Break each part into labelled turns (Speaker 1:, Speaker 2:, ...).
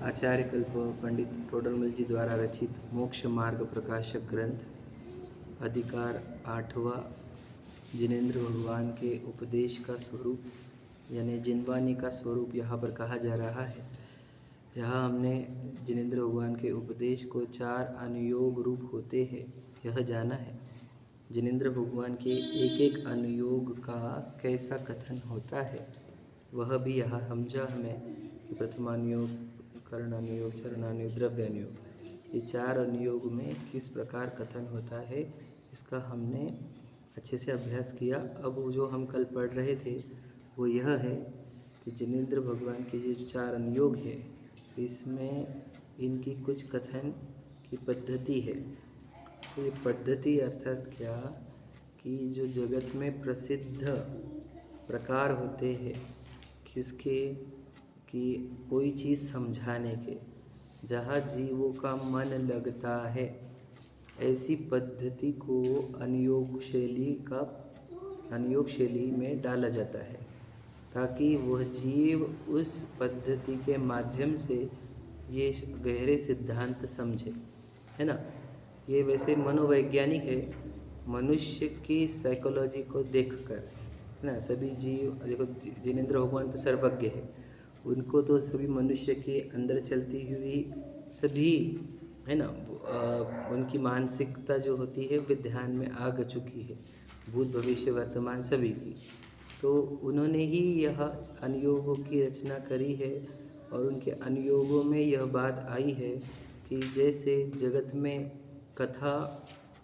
Speaker 1: आचार्य कल्प पंडित टोडरमल जी द्वारा रचित मोक्ष मार्ग प्रकाशक ग्रंथ अधिकार 8वां जिनेंद्र भगवान के उपदेश का स्वरूप यानी जिनवानी का स्वरूप यहाँ पर कहा जा रहा है। यहाँ हमने जिनेंद्र भगवान के उपदेश को 4 अनुयोग रूप होते हैं यह जाना है। जिनेंद्र भगवान के एक एक अनुयोग का कैसा कथन होता है वह भी यहाँ समझा हमें कि प्रथमानुयोग, करणानुयोग, चरणानुयोग, द्रव्यानुयोग, ये 4 अनुयोग में किस प्रकार कथन होता है इसका हमने अच्छे से अभ्यास किया। अब जो हम कल पढ़ रहे थे वो यह है कि जिनेंद्र भगवान के जो 4 अनुयोग है इसमें इनकी कुछ कथन की पद्धति है। तो ये पद्धति अर्थात क्या कि जो जगत में प्रसिद्ध प्रकार होते हैं किसके कि कोई चीज़ समझाने के, जहाँ जीवों का मन लगता है, ऐसी पद्धति को अनुयोग शैली में डाला जाता है ताकि वह जीव उस पद्धति के माध्यम से ये गहरे सिद्धांत समझे, है ना। ये वैसे मनोवैज्ञानिक है, मनुष्य की साइकोलॉजी को देखकर, है ना। सभी जीव देखो, जिनेंद्र भगवान तो सर्वज्ञ है, उनको तो सभी मनुष्य के अंदर चलती हुई सभी, है ना, उनकी मानसिकता जो होती है वे ध्यान में आ चुकी है, भूत भविष्य वर्तमान सभी की। तो उन्होंने ही यह अनुयोगों की रचना करी है और उनके अनुयोगों में यह बात आई है कि जैसे जगत में कथा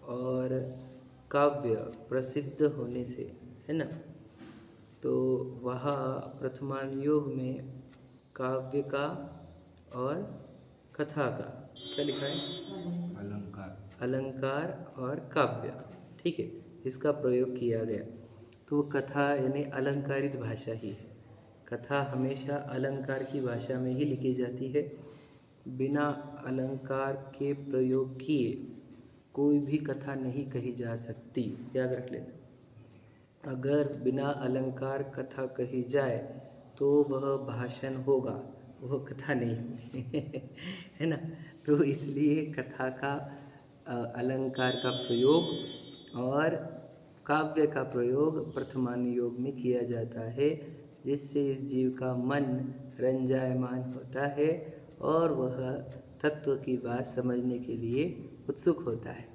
Speaker 1: और काव्य प्रसिद्ध होने से, है ना, तो वहाँ प्रथमानुयोग में काव्य का और कथा का क्या लिखा है? अलंकार और काव्य, ठीक है, इसका प्रयोग किया गया। तो कथा यानी अलंकारित भाषा ही है। कथा हमेशा अलंकार की भाषा में ही लिखी जाती है। बिना अलंकार के प्रयोग किए कोई भी कथा नहीं कही जा सकती, याद रख लेना। अगर बिना अलंकार कथा कही जाए तो वह भाषण होगा, वह कथा नहीं है ना। तो इसलिए कथा का अलंकार का प्रयोग और काव्य का प्रयोग प्रथमानुयोग में किया जाता है, जिससे इस जीव का मन रंजायमान होता है और वह तत्व की बात समझने के लिए उत्सुक होता है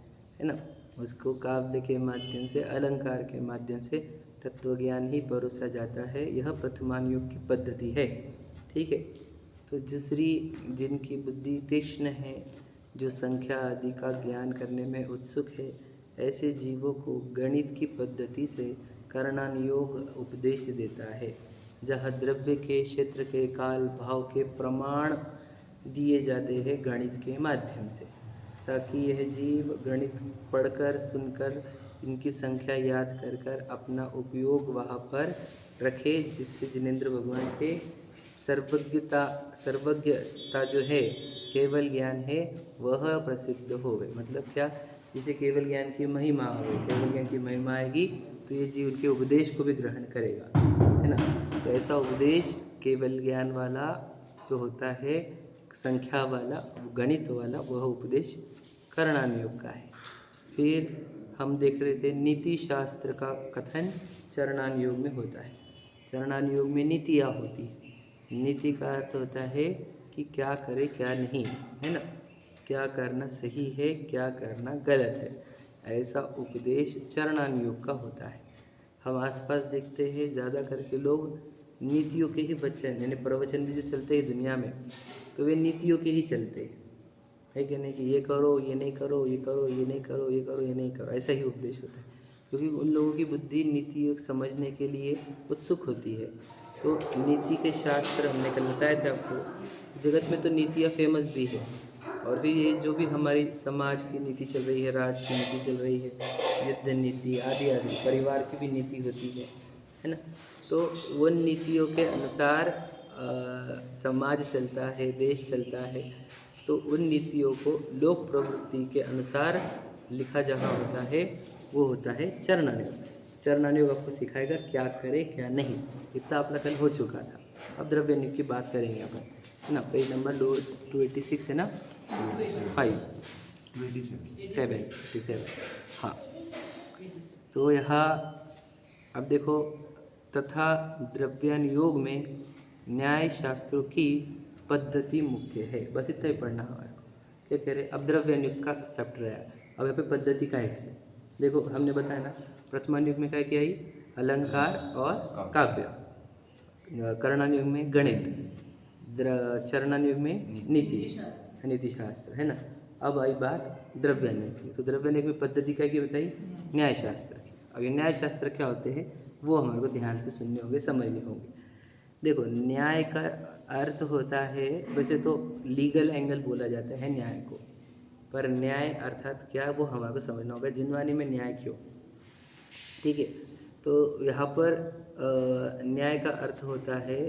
Speaker 1: ना। उसको काव्य के माध्यम से, अलंकार के माध्यम से तत्वज्ञान ही परोसा जाता है। यह प्रथमानुयोग की पद्धति है, ठीक है। तो दूसरी, जिनकी बुद्धि तीक्ष्ण है, जो संख्या आदि का ज्ञान करने में उत्सुक है, ऐसे जीवों को गणित की पद्धति से करणानुयोग उपदेश देता है, जहाँ द्रव्य के, क्षेत्र के, काल भाव के प्रमाण दिए जाते हैं गणित के माध्यम से, ताकि यह जीव गणित पढ़कर सुनकर इनकी संख्या याद कर अपना उपयोग वहाँ पर रखे, जिससे जिनेंद्र भगवान के सर्वज्ञता जो है, केवल ज्ञान है, वह प्रसिद्ध होवे। मतलब क्या, जिसे केवल ज्ञान की महिमा हो, केवल ज्ञान की महिमा आएगी तो ये जीव उनके उपदेश को भी ग्रहण करेगा, है ना। तो ऐसा उपदेश केवल ज्ञान वाला जो होता है, संख्या वाला, गणित वाला, वह उपदेश करणानुयोग का है। फिर हम देख रहे थे नीति शास्त्र का कथन चरणानुयोग में होता है। चरणानुयोग में नीतियाँ होती है। नीति का अर्थ होता है कि क्या करे क्या नहीं, है ना, क्या करना सही है, क्या करना गलत है, ऐसा उपदेश चरणानुयोग का होता है। हम आसपास देखते हैं ज़्यादा करके लोग नीतियों के ही वचन यानी प्रवचन भी जो चलते हैं दुनिया में, तो वे नीतियों के ही चलते हैं, है कि नहीं, कि ये करो, ये नहीं करो, ये करो, ये नहीं करो, ये करो, ये नहीं करो, ऐसा ही उपदेश होता है। क्योंकि उन लोगों की बुद्धि नीति समझने के लिए उत्सुक होती है। तो नीति के शास्त्र हमने कल बताया था आपको, जगत में तो नीतियाँ फेमस भी है, और भी ये जो भी हमारी समाज की नीति चल रही है, राज की नीति चल रही है, युद्ध नीति आदि आदि, परिवार की भी नीति होती है ना। तो उन नीतियों के अनुसार समाज चलता है, देश चलता है। तो उन नीतियों को लोक प्रवृत्ति के अनुसार लिखा जहाँ होता है वो होता है चरणानुयोग। चरणानुयोग आपको सिखाएगा क्या करे क्या नहीं। इतना अपना कल हो चुका था। अब द्रव्यानुयोग की बात करेंगे अपन। है ना, पेज नंबर 286 है ना, 5 हाँ। तो यहाँ अब देखो, तथा द्रव्यानुयोग में न्याय शास्त्रों की पद्धति मुख्य है। बस इतना ही पढ़ना हमारे को। क्या कह रहे, अब द्रव्यानुयोग का चैप्टर है। अब यहाँ पे पद्धति का है। देखो हमने बताया ना, प्रथमानुयोग में क्या किया ही, अलंकार और काव्य, करणानुयोग में गणित, चरणानुयोग में नीति शास्त्र, है ना। अब आई बात द्रव्यानुयोग की। तो द्रव्यानुयोग में पद्धति क्या की बताई, न्याय शास्त्र की। अब ये न्याय शास्त्र क्या होते हैं वो हमारे को ध्यान से सुनने होंगे, समझने होंगे। देखो, न्याय का अर्थ होता है, वैसे तो लीगल एंगल बोला जाता है न्याय को, पर न्याय अर्थात क्या वो हमारे को समझना होगा, जिनवानी में न्याय क्यों, ठीक है। तो यहाँ पर न्याय का अर्थ होता है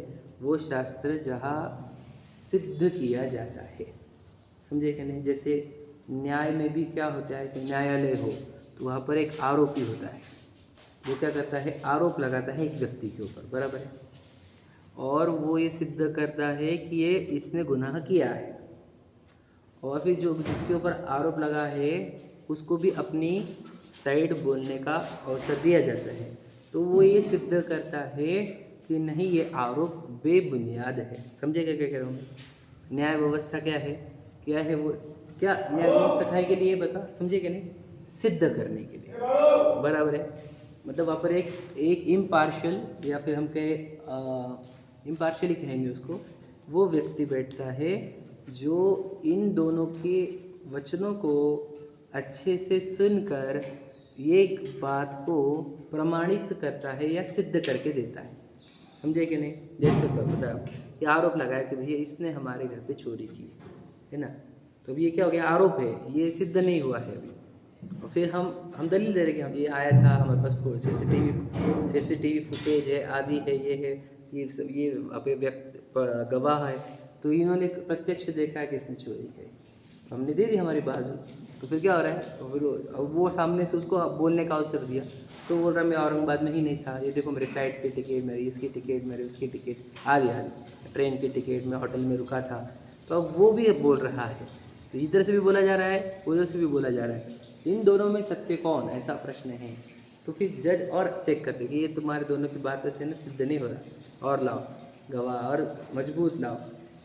Speaker 1: वो शास्त्र जहाँ सिद्ध किया जाता है, समझे कि नहीं। जैसे न्याय में भी क्या होता है, जैसे न्यायालय हो तो वहाँ पर एक आरोपी होता है, वो क्या करता है, आरोप लगाता है एक व्यक्ति के ऊपर, बराबर है, और वो ये सिद्ध करता है कि ये इसने गुनाह किया है, और फिर जो जिसके ऊपर आरोप लगा है उसको भी अपनी साइड बोलने का अवसर दिया जाता है। तो वो ये सिद्ध करता है कि नहीं, ये आरोप बेबुनियाद है। समझेगा क्या कह रहा हूँ मैं? न्याय व्यवस्था क्या है, क्या है वो, क्या न्याय व्यवस्था काहे के लिए बता, समझे क्या नहीं, सिद्ध करने के लिए, बराबर है। मतलब वहाँ पर एक इम्पार्शियल, या फिर हम कहे इम्पार्शियली कहेंगे उसको, वो व्यक्ति बैठता है जो इन दोनों के वचनों को अच्छे से सुनकर एक बात को प्रमाणित करता है या सिद्ध करके देता है, समझे कि नहीं। जैसे बताओ कि आरोप लगाया कि भैया इसने हमारे घर पे चोरी की है ना, तो अब ये क्या हो गया, आरोप है, ये सिद्ध नहीं हुआ है अभी। और फिर हम दलील दे रहे कि हम ये आया था, हमारे पास सीसीटीवी फुटेज है, आदि है, ये है, ये सब, ये अभी गवाह है, तो इन्होंने प्रत्यक्ष देखा है कि इसने चोरी की, हमने दे दी हमारी बाजू। तो फिर क्या हो रहा है, तो फिर वो सामने से उसको बोलने का अवसर दिया, तो बोल रहा मैं औरंगाबाद में ही नहीं था, ये देखो मेरी फ्लाइट की टिकट, मेरी इसकी टिकट, मेरी उसकी टिकट, आदि ट्रेन की टिकट, मैं होटल में रुका था। तो अब वो भी बोल रहा है, तो इधर से भी बोला जा रहा है, उधर से भी बोला जा रहा है, इन दोनों में सत्य कौन, ऐसा प्रश्न है। तो फिर जज और चेक करते कि ये तुम्हारे दोनों की बात से ना सिद्ध नहीं हो रहा, और लाओ गवाह और मजबूत लाओ।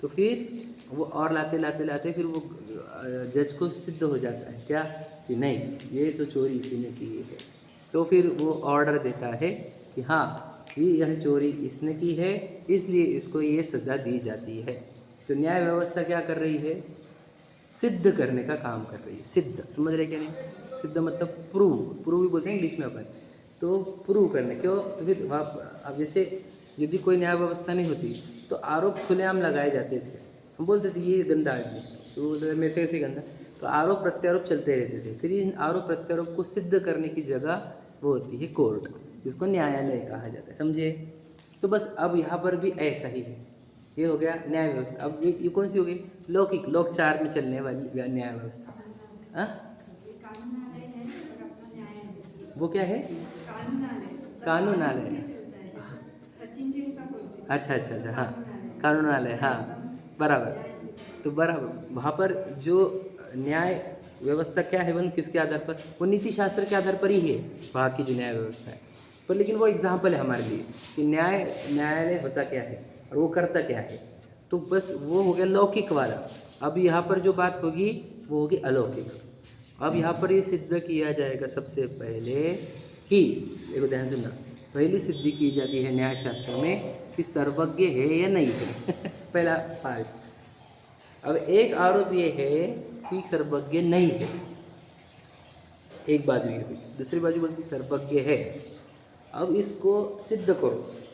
Speaker 1: तो फिर वो और लाते फिर वो जज को सिद्ध हो जाता है क्या, कि नहीं, ये तो चोरी इसी ने की है। तो फिर वो ऑर्डर देता है कि हाँ, यह चोरी इसने की है, इसलिए इसको ये सज़ा दी जाती है। तो न्याय व्यवस्था क्या कर रही है, सिद्ध करने का काम कर रही है। सिद्ध, समझ रहे क्या नहीं, सिद्ध मतलब प्रूव भी बोलते हैं इंग्लिश में अपन, तो प्रूव करने क्यों। तो फिर अब जैसे यदि कोई न्याय व्यवस्था नहीं होती तो आरोप खुलेआम लगाए जाते थे, हम बोलते थे ये गंदा आदमी, तो बोलते मेरे से कैसे गंदा, तो आरोप प्रत्यारोप चलते रहते थे। फिर इन आरोप प्रत्यारोप को सिद्ध करने की जगह वो होती है कोर्ट, जिसको न्यायालय कहा जाता है, समझे। तो बस अब यहाँ पर भी ऐसा ही है, ये हो गया न्याय व्यवस्था। अब ये कौन सी हो गई, लौकिक लोकचार में चलने वाली न्याय व्यवस्था। हाँ, वो क्या है, कानूनालय। अच्छा, हाँ, कानूनालय, हाँ, बराबर। तो बराबर वहाँ पर जो न्याय व्यवस्था क्या है, वो किसके आधार पर, वो नीति शास्त्र के आधार पर ही है वहाँ की जो न्याय व्यवस्था है। पर लेकिन वो एग्जाम्पल है हमारे लिए कि न्यायालय होता क्या है और वो करता क्या है। तो बस वो हो गया लौकिक वाला। अब यहाँ पर जो बात होगी वो होगी अलौकिक। अब यहाँ पर ये सिद्ध किया जाएगा सबसे पहले कि, देखो ध्यान सुनना, पहली सिद्धि की जाती है न्याय शास्त्र में कि सर्वज्ञ है या नहीं है पहला पार्ट। अब एक आरोप ये है कि सर्वज्ञ नहीं है, एक बाजू ये हुई, दूसरी बाजू बोलती सर्वज्ञ है। अब इसको सिद्ध करो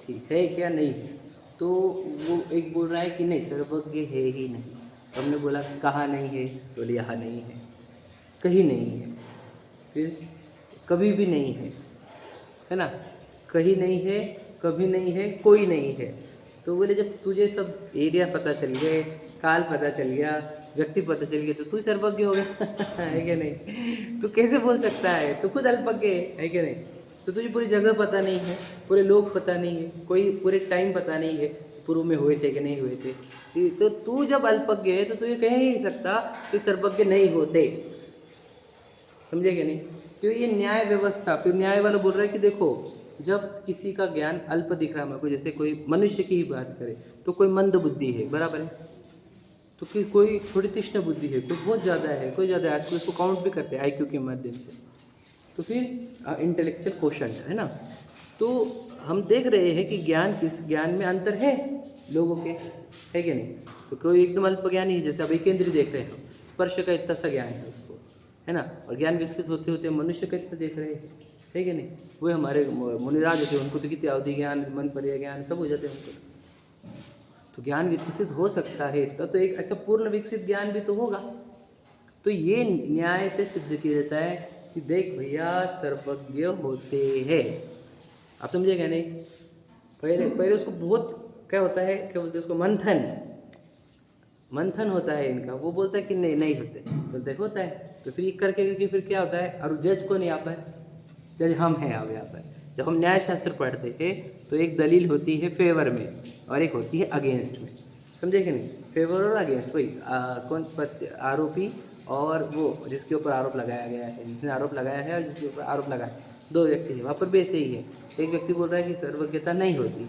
Speaker 1: कि है क्या नहीं है। तो वो एक बोल रहा है कि नहीं, सर्वज्ञ है ही नहीं। हमने बोला कहाँ नहीं है, बोले यहाँ नहीं है, कहीं नहीं है, फिर कभी भी नहीं है ना, कहीं नहीं है, कभी नहीं है, कोई नहीं है। तो बोले जब तुझे सब एरिया पता चल गए, काल पता चल गया, व्यक्ति पता चल गया, तो तू सर्वज्ञ हो गया है क्या नहीं। तू कैसे बोल सकता है, तू खुद अल्पज्ञ है क्या नहीं। तो तुझे पूरी जगह पता नहीं है, पूरे लोग पता नहीं है, कोई पूरे टाइम पता नहीं है, पूर्व में हुए थे कि नहीं हुए थे। तो तू जब अल्पज्ञ है तो तू ये कह ही नहीं सकता कि सर्वज्ञ नहीं होते, समझे कि नहीं। तो ये न्याय व्यवस्था, फिर न्याय वाला बोल रहा है कि देखो जब किसी का ज्ञान अल्प दिख रहा है मेरे को, जैसे कोई मनुष्य की ही बात करें तो कोई मंद बुद्धि है, बराबर है, तो कोई थोड़ी तीक्ष्ण बुद्धि है, कोई बहुत ज़्यादा है, कोई ज़्यादा है, आजकल इसको काउंट भी करते हैं आईक्यू के माध्यम से। तो फिर इंटेलेक्चुअल क्वोशंट है ना। तो हम देख रहे हैं कि ज्ञान में अंतर है लोगों के, है कि नहीं। तो कोई एकदम अल्प ज्ञानी है, जैसे अभी केंद्रीय देख रहे हैं, स्पर्श का इतना सा ज्ञान है उसको, है ना, और ज्ञान विकसित होते होते मनुष्य का इतना देख रहे हैं, है कि नहीं। वो हमारे मुनिराज होते हैं, उनको तो कितनी अवधि ज्ञान, मन पर्याय ज्ञान सब हो जाते हैं उनको। तो ज्ञान विकसित हो सकता है इतना, तो एक ऐसा पूर्ण विकसित ज्ञान भी तो होगा। तो ये न्याय से सिद्ध किया जाता है कि देख भैया सर्वज्ञ होते हैं। आप समझेगा नहीं। पहले उसको बहुत क्या होता है, क्या बोलते हैं उसको, मंथन होता है इनका। वो बोलता है कि नहीं होते, बोलते है होता है। तो फिर ये करके क्योंकि फिर क्या होता है, और जज को नहीं आ पाए, जज हम हैं अब यहाँ पर। जब हम न्याय शास्त्र पढ़ते हैं तो एक दलील होती है फेवर में और एक होती है अगेंस्ट में, समझे कि नहीं। फेवर और अगेंस्ट, वही कौन आरोपी और वो जिसके ऊपर आरोप लगाया गया है, जिसने आरोप लगाया है और जिसके ऊपर आरोप लगाया, दो व्यक्ति है, वहाँ पर भी ऐसे ही है। एक व्यक्ति बोल रहा है कि सर्वज्ञता नहीं होती,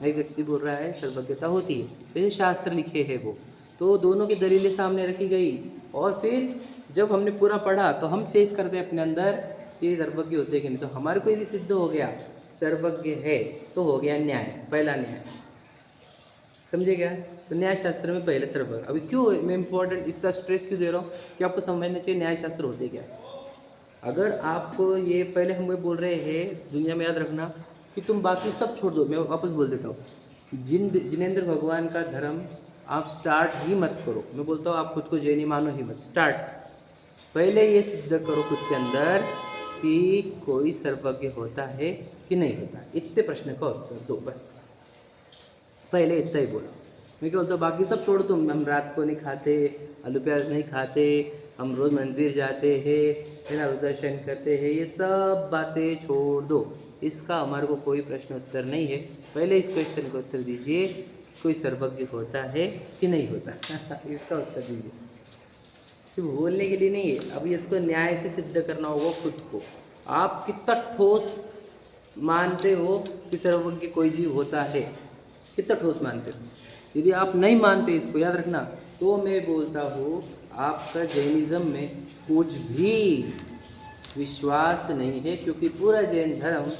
Speaker 1: एक व्यक्ति बोल रहा है सर्वज्ञता होती है, वैसे शास्त्र लिखे हैं वो। तो दोनों की दलीलें सामने रखी गई, और फिर जब हमने पूरा पढ़ा तो हम चेक करते अपने अंदर कि सर्वज्ञ होते कि नहीं। तो हमारे को यदि सिद्ध हो गया सर्वज्ञ है तो हो गया न्याय, पहला न्याय, समझे क्या। तो न्याय शास्त्र में पहले सर्वज्ञ। अभी क्यों मैं इम्पोर्टेंट इतना स्ट्रेस क्यों दे रहा हूँ कि आपको समझना चाहिए न्याय शास्त्र होते क्या। अगर आपको ये पहले हम बोल रहे हैं दुनिया में, याद रखना कि तुम बाकी सब छोड़ दो। मैं वापस बोल देता हूँ, जिनेंद्र भगवान का धर्म आप स्टार्ट ही मत करो। मैं बोलता हूँ आप खुद को जैनी मानो ही मत, स्टार्ट पहले ये सिद्ध करो खुद के अंदर कि कोई सर्वज्ञ होता है कि नहीं होता। इतने प्रश्न का उत्तर दो बस, पहले इतना ही बोलो। मैं क्या बोलता हूँ बाकी सब छोड़ दो, हम रात को नहीं खाते, आलू प्याज नहीं खाते, हम रोज़ मंदिर जाते हैं, है ना, दर्शन करते हैं, ये सब बातें छोड़ दो। इसका हमारे को कोई प्रश्न उत्तर नहीं है। पहले इस क्वेश्चन का उत्तर दीजिए, कोई सर्वज्ञ होता है कि नहीं होता इसका उत्तर दीजिए। सिर्फ बोलने के लिए नहीं है, अभी इसको न्याय से सिद्ध करना होगा खुद को। आप कितना ठोस मानते हो कि सर्वज्ञ कोई जीव होता है, कितना ठोस मानते हो। यदि आप नहीं मानते इसको, याद रखना, तो मैं बोलता हूँ आपका जैनिज़्म में कुछ भी विश्वास नहीं है, क्योंकि पूरा जैन धर्म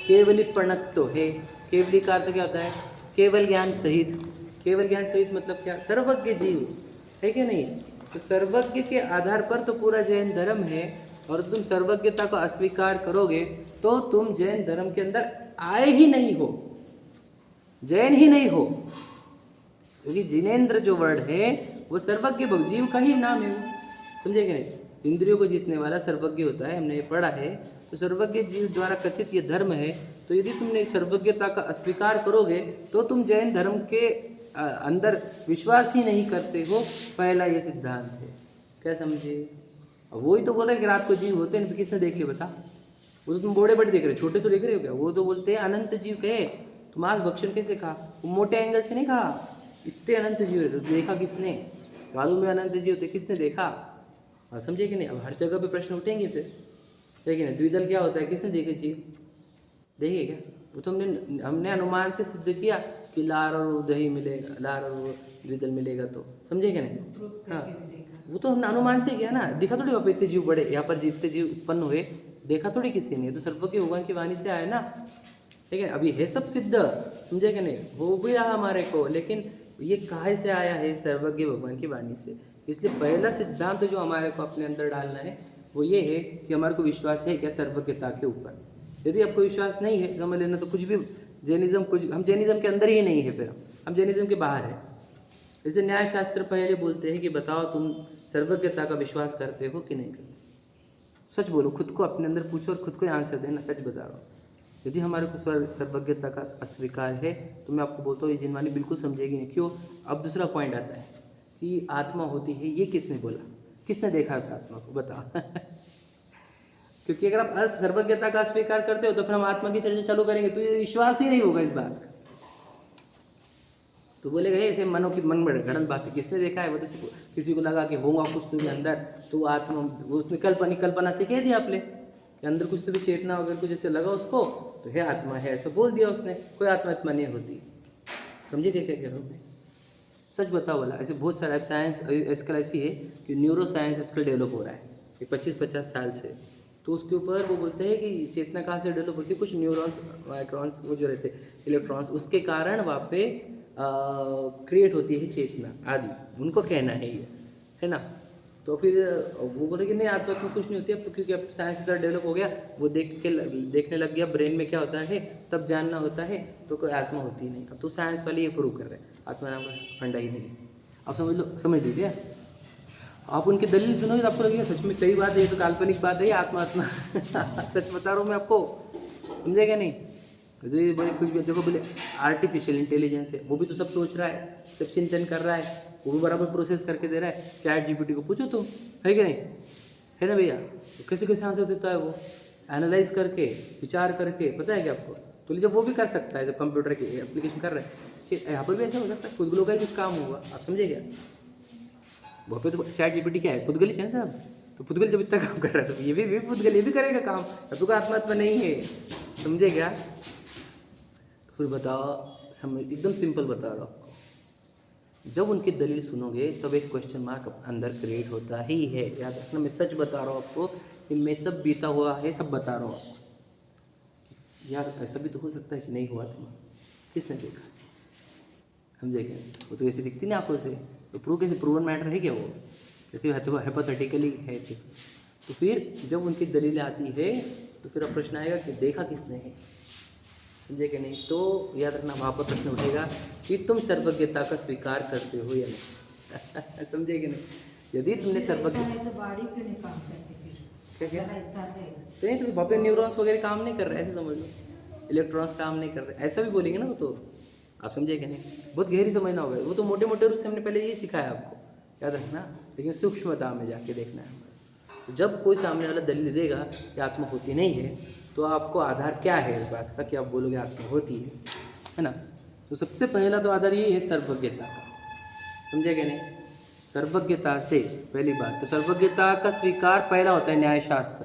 Speaker 1: केवली प्रणत तो है। केवली का अर्थ क्या होता है, केवल ज्ञान सहित। केवल ज्ञान सहित मतलब क्या, सर्वज्ञ जीव है कि नहीं। तो सर्वज्ञ के आधार पर तो पूरा जैन धर्म है, और तुम सर्वज्ञता को अस्वीकार करोगे तो तुम जैन धर्म के अंदर आए ही नहीं हो, जैन ही नहीं हो। क्योंकि जिनेंद्र जो वर्ड है वो सर्वज्ञ जीव का ही नाम है, वो समझे कि नहीं। इंद्रियों को जीतने वाला सर्वज्ञ होता है, हमने ये पढ़ा है। तो सर्वज्ञ जीव द्वारा कथित ये धर्म है। तो यदि तुमने सर्वज्ञता का अस्वीकार करोगे तो तुम जैन धर्म के अंदर विश्वास ही नहीं करते हो। पहला ये सिद्धांत है, क्या समझे। वही तो बोल रहे कि रात को जीव होते हैं, तो किसने देख लिया बता। वो तो तुम बड़े बड़े देख रहे हो, छोटे तो देख रहे हो क्या। वो तो बोलते हैं अनंत जीव कहे, तो मांस भक्षण कैसे कहा, वो मोटे एंगल से नहीं कहा, इतने अनंत जीव रहते। तो देखा किसने, कालू में अनंत जीव होते, किसने देखा। और समझे कि नहीं। अब हर जगह पे प्रश्न उठेंगे फिर, ठीक है ना। द्विदल क्या होता है, किसने देखे जीव, देखे क्या। वो तो हमने अनुमान से सिद्ध किया कि लार और दही मिलेगा, लार और द्विदल मिलेगा, तो समझे क्या नहीं। हाँ, वो तो हमने अनुमान से किया ना, दिखा थोड़ी वहाँ पे इतने जीव बड़े, यहाँ पर जितने जीव उत्पन्न हुए देखा थोड़ी किसी ने। तो सर्वज्ञ भगवान की वाणी से आया ना, ठीक है। अभी है सब सिद्ध, समझे कि नहीं, हो भी रहा हमारे को, लेकिन ये काहे से आया है, सर्वज्ञ भगवान की वाणी से। इसलिए पहला सिद्धांत जो हमारे को अपने अंदर डालना है वो ये है कि हमारे को विश्वास है क्या सर्वज्ञता के ऊपर। यदि आपको विश्वास नहीं है, समझ लेना, तो कुछ भी जैनिज्म, कुछ हम जैनिज्म के अंदर ही नहीं है, फिर हम जैनिज्म के बाहर है। जैसे न्याय शास्त्र पहले बोलते हैं कि बताओ तुम सर्वज्ञता का विश्वास करते हो कि नहीं करते। सच बोलो, खुद को अपने अंदर पूछो और खुद को आंसर देना, सच बता रहा हूँ। यदि हमारे को सर्वज्ञता का अस्वीकार है तो मैं आपको बोलता हूँ ये जिनवानी बिल्कुल समझेगी नहीं। क्यों। अब दूसरा पॉइंट आता है कि आत्मा होती है, ये किसने बोला, किसने देखा उस आत्मा को, बताओ क्योंकि अगर आप सर्वज्ञता का अस्वीकार करते हो तो फिर हम आत्मा की चर्चा चालू करेंगे तो ये विश्वास ही नहीं होगा इस बात का। तो बोलेगा हे ऐसे मनो की मन में गणन बात है, किसने देखा है? वो तो सिर्फ किसी को लगा कि होगा कुछ तो भी अंदर, तो वो आत्मा, उसने कल्पना से कह दिया आपने कि अंदर कुछ तो भी चेतना वगैरह कुछ जैसे लगा उसको, तो है आत्मा है, ऐसा बोल दिया उसने। कोई आत्मा नहीं होती। समझे क्या कह रहा हूँ मैं? सच बताओ वाला, ऐसे बहुत सारा साइंस आजकल ऐसी है कि न्यूरो साइंस आजकल डेवलप हो रहा है कि 25-50 साल से। तो उसके ऊपर वो बोलते हैं कि चेतना कहाँ से डेवलप होती है, कुछ न्यूरॉन्स माइक्रोन्स वो जो रहते हैं इलेक्ट्रॉन्स, उसके कारण वहाँ पे क्रिएट होती है चेतना आदि, उनको कहना है ये, है ना। तो फिर वो बोले कि नहीं आत्मा में कुछ नहीं होती अब तो, क्योंकि अब तो साइंस इतना डेवलप हो गया, वो देखने लग गया ब्रेन में क्या होता है, तब जानना होता है, तो कोई आत्मा होती ही नहीं। अब तो साइंस वाले ये प्रूव कर रहे हैं आत्मा नाम का फंडा ही नहीं। अब समझ लो, समझ लीजिए। आप उनकी दलील सुनोगे तो आपको लगेगा सच में सही बात है, ये तो काल्पनिक बात है, ये आत्मा सच बता रहा हूँ मैं आपको, समझेगा नहीं? जो ये बड़े कुछ भी देखो, बोले आर्टिफिशियल इंटेलिजेंस है, वो भी तो सब सोच रहा है, सब चिंतन कर रहा है, वो भी बराबर प्रोसेस करके दे रहा है। चैट जीपीटी को पूछो तुम, है कि नहीं, है ना भैया? तो कैसे कैसे आंसर देता है वो, एनालाइज करके, विचार करके, पता है क्या आपको? तो जब वो भी कर सकता है, जब कंप्यूटर की एप्लीकेशन कर रहे हैं, यहाँ पर भी ऐसा हो सकता है, खुद का ही कुछ काम होगा, आप समझे क्या? वहाँ पे तो चैट जीपीटी क्या है, खुदगली है ना साहब, तो खुदगली जब इतना काम कर रहा है तो ये भी खुदगली, ये भी करेगा काम, तो का आत्मा नहीं है, समझे क्या? तो फिर बताओ, समझ, एकदम सिंपल बता रहा हूँ आपको। जब उनकी दलील सुनोगे तब एक क्वेश्चन मार्क अंदर क्रिएट होता ही है, याद रखना। मैं सच बता रहा हूँ आपको, कि मैं सब बीता हुआ है सब बता रहा हूँ आपको। यार ऐसा भी तो हो सकता है कि नहीं हुआ, तुम किसने देखा, समझे क्या? वो तो ऐसी दिखती ना आंखों से, तो प्रूव कैसे, प्रूवन मैटर है क्या वो? कैसे हाइपोथेटिकली है ऐसे। तो फिर जब उनकी दलीलें आती है तो फिर अब प्रश्न आएगा कि देखा किसने है, समझे कि नहीं? तो याद रखना, वहाँ पर प्रश्न उठेगा कि तुम सर्वज्ञता का स्वीकार करते हो या नहीं। समझे कि नहीं? यदि तुमने सर्वज्ञ क्या तो नहीं, तो वहाँ पे न्यूरॉन्स वगैरह काम नहीं कर रहे, ऐसे समझ लो, इलेक्ट्रॉन्स काम नहीं कर रहे, ऐसा भी बोलेंगे ना वो तो, आप समझे कि नहीं? बहुत गहरी समझना होगा, वो तो मोटे मोटे रूप से हमने पहले ये सिखाया आपको, याद रखना, लेकिन सूक्ष्मता में जाके देखना है। तो जब कोई सामने वाला दलील देगा कि आत्मा होती नहीं है, तो आपको आधार क्या है इस बात का कि आप बोलोगे आत्मा होती है ना? तो सबसे पहला तो आधार यही है सर्वज्ञता का, समझे कि नहीं? सर्वज्ञता से पहली बात, तो सर्वज्ञता का स्वीकार पहला होता है न्यायशास्त्र,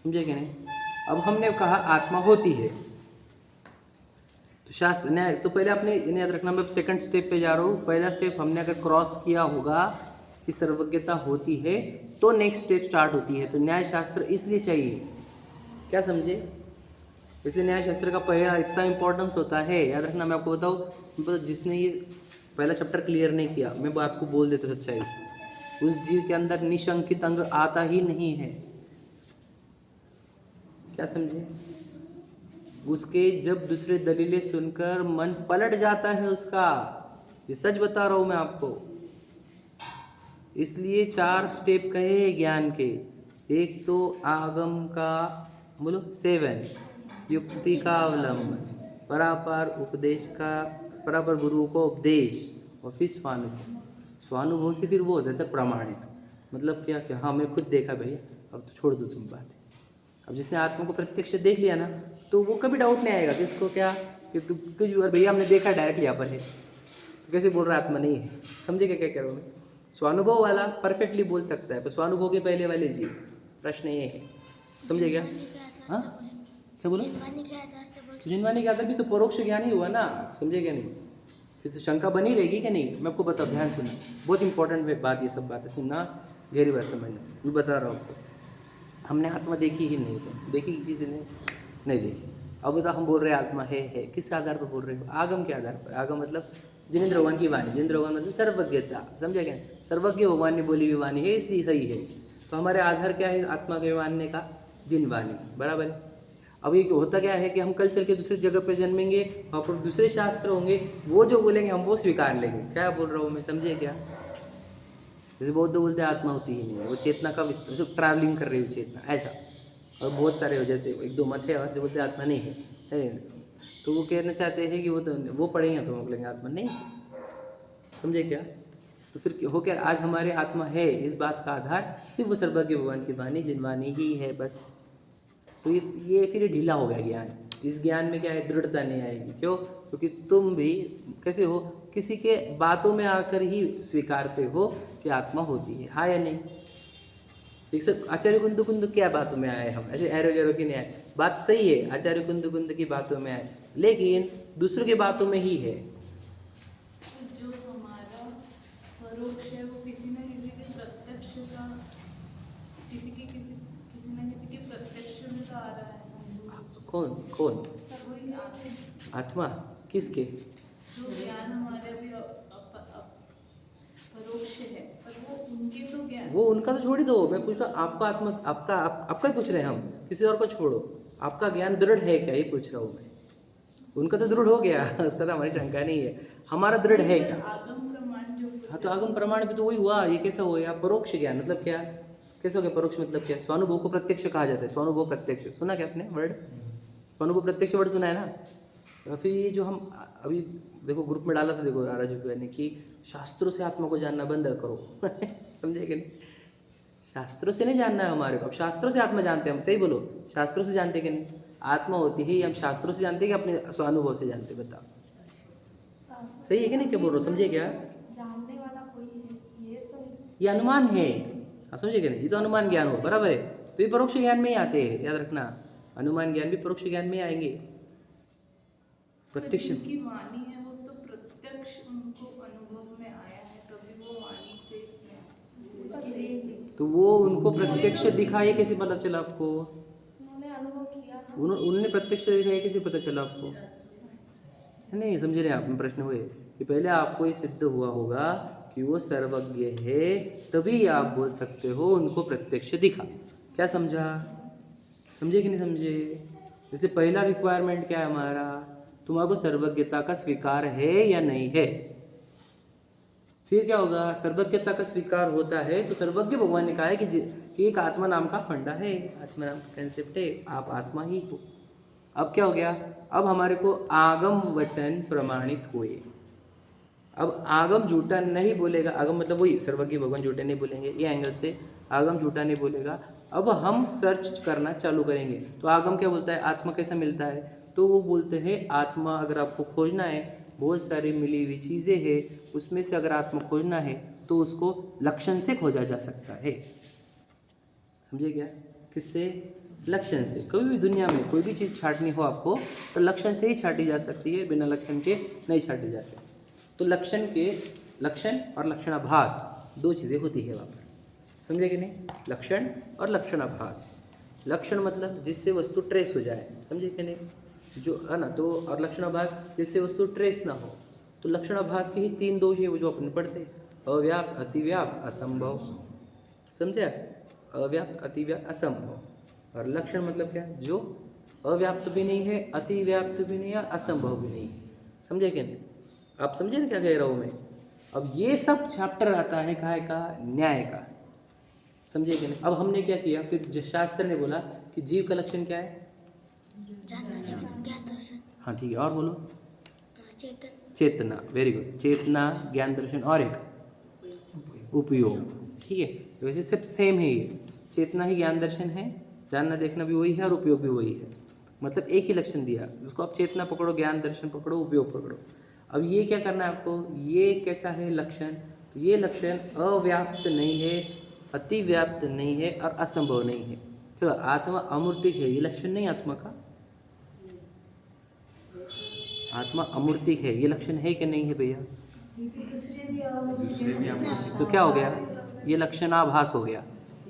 Speaker 1: समझे कि नहीं? अब हमने कहा आत्मा होती है, तो शास्त्र न्याय, तो पहले आपने इन्हें याद रखना, मैं सेकंड स्टेप पे जा रहा हूँ। पहला स्टेप हमने अगर क्रॉस किया होगा कि सर्वज्ञता होती है, तो नेक्स्ट स्टेप स्टार्ट होती है। तो न्याय शास्त्र इसलिए चाहिए, क्या समझे? इसलिए न्याय शास्त्र का पहला इतना इंपॉर्टेंस होता है, याद रखना। मैं आपको बताऊँ, जिसने ये पहला चैप्टर क्लियर नहीं किया, मैं आपको बोल देता सच्चाई, उस जीव के अंदर निशंकित अंग आता ही नहीं है, क्या समझे? उसके जब दूसरे दलीलें सुनकर मन पलट जाता है उसका, ये सच बता रहा हूँ मैं आपको। इसलिए 4 स्टेप कहे हैं ज्ञान के। एक तो आगम का, बोलो 7, युक्ति का अवलंबन, परापर उपदेश का, परापर गुरु को उपदेश, और फिर स्वानुभव। स्वानुभव से फिर वो हो जाता है प्रमाणित, मतलब क्या क्या, हाँ मैं खुद देखा भैया, अब तो छोड़ दो तुम बात। अब जिसने आत्मा को प्रत्यक्ष देख लिया ना, तो वो कभी डाउट नहीं आएगा कि इसको क्या, कि तू कुछ भी, और भैया हमने देखा डायरेक्ट यहाँ पर है, तो कैसे बोल रहा आत्मा नहीं है? समझे क्या कह रहा हूँ मैं? स्वानुभव वाला परफेक्टली बोल सकता है, पर स्वानुभव के पहले वाले जीव, प्रश्न ये है, समझे क्या? हाँ क्या बोलो? जिनवानी के आधार भी तो परोक्ष ज्ञान ही हुआ ना, समझे क्या नहीं? फिर तो शंका बनी रहेगी क्या नहीं? मैं आपको बता, ध्यान सुनना, बहुत इंपॉर्टेंट बात, ये सब बातें सुनना, गहरी बात समझना। मैं बता रहा हूँ आपको, हमने आत्मा देखी ही नहीं, तो देखी चीज़ें नहीं देखी। अब बता, हम बोल रहे हैं आत्मा है, किस आधार पर बोल रहे हो? आगम के आधार पर। आगम मतलब जिनेंद्र भगवान की वाणी, जिनेंद्र भगवान मतलब सर्वज्ञता, समझा क्या? सर्वज्ञ भगवान ने बोली हुई वाणी है, इसलिए सही है। तो हमारे आधार क्या है आत्मा के मानने का? जिन वाणी, बराबर है। अब ये होता क्या है कि हम कल चल के दूसरी जगह पर जन्मेंगे, वहाँ पर दूसरे शास्त्र होंगे, वो जो बोलेंगे हम वो स्वीकार लेंगे। क्या बोल रहा हूँ मैं, समझे क्या? जैसे बौद्ध बोलते हैं आत्मा होती ही नहीं है, वो चेतना का ट्रैवलिंग कर रही है चेतना, ऐसा। और बहुत सारे हो, जैसे 1-2 मत है और जो बोलते हैं आत्मा नहीं है, तो वो कहना चाहते हैं कि वो पढ़ेंगे तो हम बोलेंगे आत्मा नहीं, समझे क्या? तो फिर हो क्या, आज हमारे आत्मा है, इस बात का आधार सिर्फ वो सर्वज्ञ भगवान की वाणी, जिनवाणी ही है, बस। तो ये फिर ढीला हो गया ज्ञान। इस ज्ञान में क्या है, दृढ़ता नहीं आएगी। क्यों? क्योंकि तुम भी कैसे हो किसी के बातों में आकर ही स्वीकारते हो कि आत्मा होती है, हाँ या नहीं? ठीक सर, आचार्य कुंद क्या बातों में आए हम, ऐसे एरो गैरो की नहीं आए, बात सही है, आचार्य कुंद की बातों में आए, लेकिन दूसरों की बातों में ही है।
Speaker 2: जो हमारा परोक्ष है वो किसी न किसी के प्रत्यक्ष का, किसी न किसी के प्रत्यक्ष में तो आ रहा है।
Speaker 1: कौन?
Speaker 2: पर वही
Speaker 1: आत्मा किसके?
Speaker 2: जो ज्ञान हमारे भी परोक्ष है, पर वो उनके तो ज्ञान,
Speaker 1: वो उनका तो छोड़ ही दो, मैं पूछ रहा हूँ आपका आत्मा, आपका ही पूछ रहे हैं हम, किसी और को छोड़ो। आपका ज्ञान दृढ़ है क्या, ये पूछ रहा हूँ मैं। उनका तो दृढ़ हो गया उसका तो हमारी शंका नहीं है, हमारा दृढ़ है क्या?
Speaker 2: आगम प्रमाण जो,
Speaker 1: हाँ तो आगम प्रमाण भी तो वही हुआ, ये कैसा हो गया परोक्ष ज्ञान? मतलब क्या, कैसे हो गया परोक्ष? मतलब क्या? स्वानुभव को प्रत्यक्ष कहा जाता है, स्वानुभव प्रत्यक्ष सुना क्या आपने वर्ड? स्वानुभव प्रत्यक्ष वर्ड सुना है ना? तो फिर ये जो हम अभी देखो ग्रुप में डाला था, देखो आराज ने कि शास्त्रों से आत्मा को जानना बंद करो समझे कि नहीं? शास्त्रों से नहीं जानना है हमारे को, अब शास्त्रों से आत्मा जानते हैं हम, सही बोलो, शास्त्रों से जानते कि नहीं? आत्मा होती है हम शास्त्रों से जानते हैं कि अपने स्वानुभव से जानते? बताओ सही है कि नहीं? क्या बोल रहे हो, समझे क्या?
Speaker 2: जानने वाला कोई है, ये तो
Speaker 1: ये अनुमान है, आप समझे कि नहीं? ये तो अनुमान ज्ञान हो, बराबर है, तो ये परोक्ष ज्ञान में ही आते हैं, याद रखना, अनुमान ज्ञान भी परोक्ष ज्ञान में ही आएंगे। प्रत्यक्ष
Speaker 2: की वाणी है वो तो प्रत्यक्ष उनको अनुभव में आया है, तभी वो वाणी से इसमें,
Speaker 1: तो वो उनको प्रत्यक्ष दिखाई कैसे पता चला आपको?
Speaker 2: उन्होंने अनुभव किया ना,
Speaker 1: उन्होंने प्रत्यक्ष दिखाई कैसे पता चला आपको? नहीं समझ रहे आप, में प्रश्न हुए कि पहले आपको ये सिद्ध हुआ होगा कि वो सर्वज्ञ है, तभी आप बोल सकते हो उनको प्रत्यक्ष दिखा। क्या समझा? समझे कि नहीं समझे? जैसे पहला रिक्वायरमेंट क्या है हमारा, तुम्हारे सर्वज्ञता का स्वीकार है या नहीं है। फिर क्या होगा, सर्वज्ञता का स्वीकार होता है तो सर्वज्ञ भगवान ने कहा है कि एक आत्मा नाम का फंडा है, आत्मा नाम का कंसेप्ट है, आप आत्मा ही हो। अब क्या हो गया, अब हमारे को आगम वचन प्रमाणित हुए। अब आगम झूठा नहीं बोलेगा, आगम मतलब वही सर्वज्ञ भगवान झूठे नहीं बोलेंगे, ये एंगल से आगम झूठा नहीं बोलेगा। अब हम सर्च करना चालू करेंगे, तो आगम क्या बोलता है, आत्मा कैसा मिलता है, तो वो बोलते हैं आत्मा अगर आपको खोजना है, बहुत सारी मिली हुई चीज़ें हैं, उसमें से अगर आत्मा खोजना है तो उसको लक्षण से खोजा जा सकता है। समझे क्या? किससे? लक्षण से। कभी भी दुनिया में कोई भी चीज़ छाटनी हो आपको तो लक्षण से ही छाटी जा सकती है, बिना लक्षण के नहीं छाटी जाती। तो लक्षण और लक्षणाभास दो चीज़ें होती है वहाँ पर, समझे कि नहीं? लक्षण और लक्षणाभास। लक्षण मतलब जिससे वस्तु ट्रेस हो जाए, समझे कि नहीं? जो है ना, तो और लक्षणाभास जिससे वस्तु ट्रेस ना हो। तो लक्षणाभास के ही तीन दोष है वो जो अपन पढ़ते हैं, अव्याप्त, अतिव्याप्त, असंभव। समझे? अव्याप्त, अतिव्याप्त, असंभव। और लक्षण मतलब क्या, जो अव्याप्त भी नहीं है, अतिव्याप्त भी नहीं है, असंभव भी नहीं है। समझे क्या नहीं? आप समझे ना क्या कह रहा हूँ मैं? अब ये सब चैप्टर आता है काहे का? न्याय का। समझे कि नहीं? अब हमने क्या किया, फिर शास्त्र ने बोला कि जीव का लक्षण क्या है? हाँ ठीक है, और बोलो। चेतना, वेरी गुड। चेतना, ज्ञान दर्शन और एक उपयोग। ठीक है, वैसे सब सेम है ये, चेतना ही ज्ञान दर्शन है, जानना देखना भी वही है और उपयोग भी वही है, मतलब एक ही लक्षण दिया उसको। आप चेतना पकड़ो, ज्ञान दर्शन पकड़ो, उपयोग पकड़ो। अब ये क्या करना है आपको, ये कैसा है लक्षण, तो ये लक्षण अव्याप्त नहीं है, अतिव्याप्त नहीं है और असंभव नहीं है। तो आत्मा अमूर्तिक है, ये लक्षण नहीं आत्मा का। आत्मा अमूर्तिक है, ये लक्षण है कि नहीं है भैया? तो क्या हो गया, ये लक्षणाभास हो गया,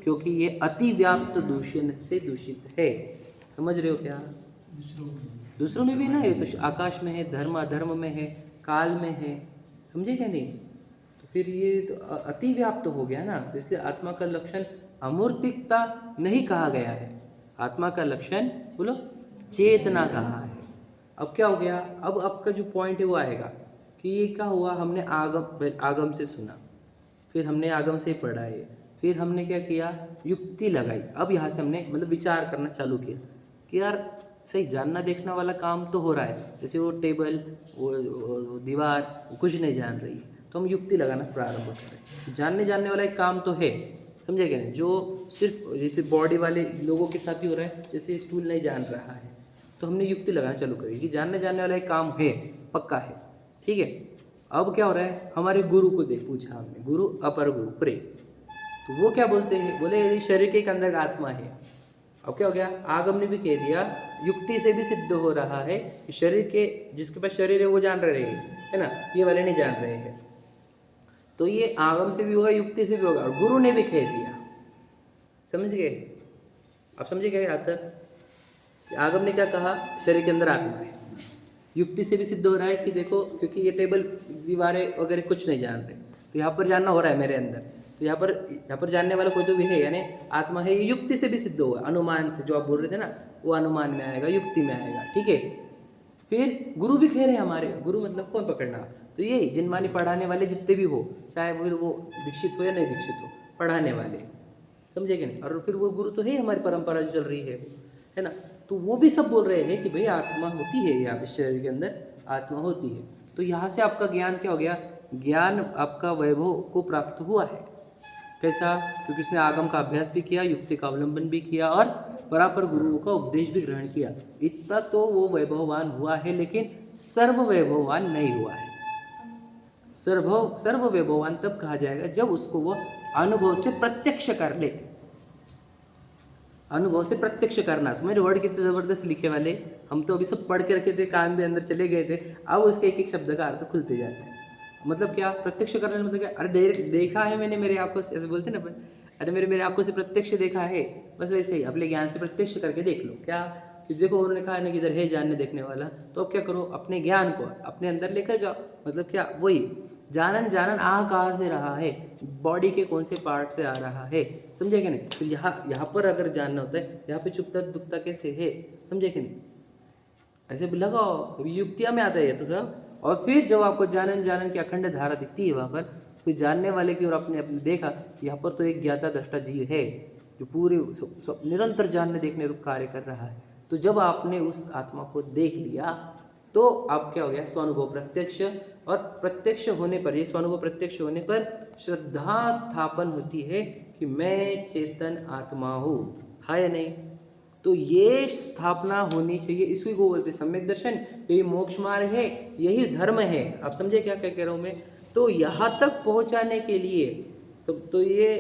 Speaker 1: क्योंकि ये अतिव्याप्त दूषण से दूषित है। समझ रहे हो क्या? दूसरों में भी ना, ये तो आकाश में है, धर्म अधर्म में है, काल में है, समझे क्या नहीं? तो फिर ये तो अतिव्याप्त हो गया ना, तो इसलिए आत्मा का लक्षण अमूर्तिकता नहीं कहा गया है, आत्मा का लक्षण बोलो चेतना कहा है। अब क्या हो गया, अब आपका जो पॉइंट है वो आएगा कि ये क्या हुआ, हमने आगम से सुना, फिर हमने आगम से पढ़ा है, फिर हमने क्या किया, युक्ति लगाई। अब यहाँ से हमने मतलब विचार करना चालू किया कि यार सही जानना देखना वाला काम तो हो रहा है, जैसे वो टेबल, वो दीवार, वो कुछ नहीं जान रही है, तो हम युक्ति लगाना प्रारंभ करें। जानने जानने वाला एक काम तो है, समझे क्या नहीं? जो सिर्फ जैसे बॉडी वाले लोगों के साथ ही हो रहा है, जैसे स्टूल नहीं जान रहा है, तो हमने युक्ति लगाना चालू करी कि जानने जानने वाला एक काम है, पक्का है, ठीक है। अब क्या हो रहा है, हमारे गुरु को देख पूछा हमने, गुरु अपर गुरु प्रे, तो वो क्या बोलते हैं, बोले ये शरीर के अंदर आत्मा है। अब क्या हो गया, आगम ने भी कह दिया, युक्ति से भी सिद्ध हो रहा है कि शरीर के, जिसके पास शरीर है वो जान रहे हैं, है ना, ये वाले नहीं जान रहे हैं। तो ये आगम से भी होगा, युक्ति से भी होगा, और गुरु ने भी कह दिया। समझ गए, अब समझे क्या यहाँ तक। आगम ने क्या कहा, शरीर के अंदर आत्मा है, युक्ति से भी सिद्ध हो रहा है कि देखो, क्योंकि ये टेबल दीवारें वगैरह कुछ नहीं जान रहे, तो यहाँ पर जानना हो रहा है मेरे अंदर, तो यहाँ पर जानने वाला कोई तो भी है, यानी आत्मा है, ये युक्ति से भी सिद्ध हुआ, अनुमान से, जो आप बोल रहे थे ना, वो अनुमान में आएगा, युक्ति में आएगा, ठीक है। फिर गुरु भी कह रहे हैं हमारे, गुरु मतलब कौन पकड़ना, तो ये जिनमानी पढ़ाने वाले जितने भी हो, चाहे वो दीक्षित हो या नहीं दीक्षित हो, पढ़ाने वाले, समझे कि नहीं। और फिर वो गुरु तो है, हमारी परंपरा जो चल रही है ना, तो वो भी सब बोल रहे हैं कि भाई आत्मा होती है, यहाँ पे शरीर के अंदर आत्मा होती है। तो यहाँ से आपका ज्ञान क्या हो गया, ज्ञान आपका वैभव को प्राप्त हुआ है। कैसा, क्योंकि उसने आगम का अभ्यास भी किया, युक्ति का अवलंबन भी किया, और परापर गुरुओं का उपदेश भी ग्रहण किया। इतना तो वो वैभववान हुआ है, लेकिन सर्व वैभववान नहीं हुआ है। सर्व वैभववान तब कहा जाएगा जब उसको वो अनुभव से प्रत्यक्ष कर ले। अनुभव से प्रत्यक्ष करना, समझ, वर्ड कितने जबरदस्त लिखे वाले, हम तो अभी सब पढ़ के रखे थे, कान में अंदर चले गए थे, अब उसके एक एक शब्द का अर्थ खुलते जाते हैं। मतलब क्या, प्रत्यक्ष करने मतलब क्या, अरे देखा है मैंने मेरे आंखों से, ऐसे बोलते ना, अरे मेरे आंखों से प्रत्यक्ष देखा है, बस वैसे ही अपने ज्ञान से प्रत्यक्ष करके देख लो। क्या कि देखो, उन्होंने कहा ना कि इधर है जानने देखने वाला, तो अब क्या करो, अपने ज्ञान को अपने अंदर लेकर जाओ। मतलब क्या, वही जानन आ कहाँ से रहा है, बॉडी के कौन से पार्ट से आ रहा है, समझे कि नहीं। तो यहाँ पर अगर जानना होता है, यहाँ पे चुपता दुखता कैसे है, समझे कि नहीं, ऐसे भी लगाओ, अभी युक्तियाँ में आता है तो सब। और फिर जब आपको जानन की अखंड धारा दिखती है वहाँ पर, फिर जानने वाले की ओर अपने देखा कि यहाँ पर तो एक ज्ञाता दृष्टा जीव है, जो पूरे निरंतर जानने देखने रूप कार्य कर रहा है। तो जब आपने उस आत्मा को देख लिया, तो आप क्या हो गया, स्वानुभव प्रत्यक्ष। और प्रत्यक्ष होने पर, ये स्वानुभव प्रत्यक्ष होने पर श्रद्धा स्थापन होती है कि मैं चेतन आत्मा हूँ, है या नहीं। तो ये स्थापना होनी चाहिए, इसी को बोलते सम्यक दर्शन, यही मोक्ष मार्ग है, यही धर्म है। आप समझे क्या क्या कह रहा हूँ मैं। तो यहाँ तक पहुँचाने के लिए तो ये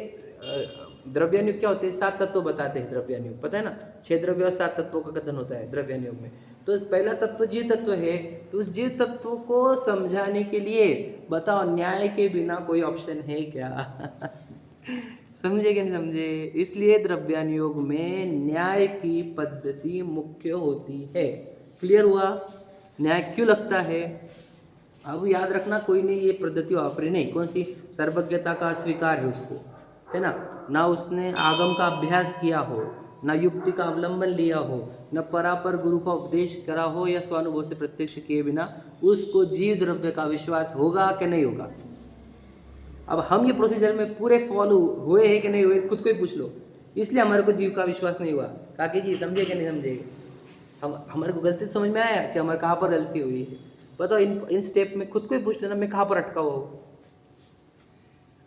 Speaker 1: द्रव्यानुयोग क्या होते हैं, 7 तत्व बताते हैं द्रव्यानुयोग, पता है ना, 6 द्रव्य और 7 तत्वों का कथन होता है द्रव्यानुयोग में। तो पहला तत्व जीव तत्व है, तो उस जीव तत्व को समझाने के लिए बताओ, न्याय के बिना कोई ऑप्शन है क्या समझे कि नहीं समझे। इसलिए द्रव्यानुयोग में न्याय की पद्धति मुख्य होती है। क्लियर हुआ, न्याय क्यों लगता है। अब याद रखना, कोई ने ये पद्धति वापरी नहीं, कौन सी, सर्वज्ञता का अस्वीकार है उसको, है ना उसने आगम का अभ्यास किया हो, ना युक्ति का अवलंबन लिया हो, न परापर गुरु का उपदेश करा हो, या स्वानुभव से प्रत्यक्ष किए बिना उसको जीव द्रव्य का विश्वास होगा कि नहीं होगा। अब हम ये प्रोसीजर में पूरे फॉलो हुए हैं कि नहीं हुए, खुद को ही पूछ लो। इसलिए हमारे को जीव का विश्वास नहीं हुआ। काकी जी समझे कि नहीं समझे, हमारे को गलती समझ में आया कि हमारे कहाँ पर गलती हुई है। बताओ, इन स्टेप में खुद को ही पूछ लेना, मैं कहाँ पर अटका हुआ हूँ।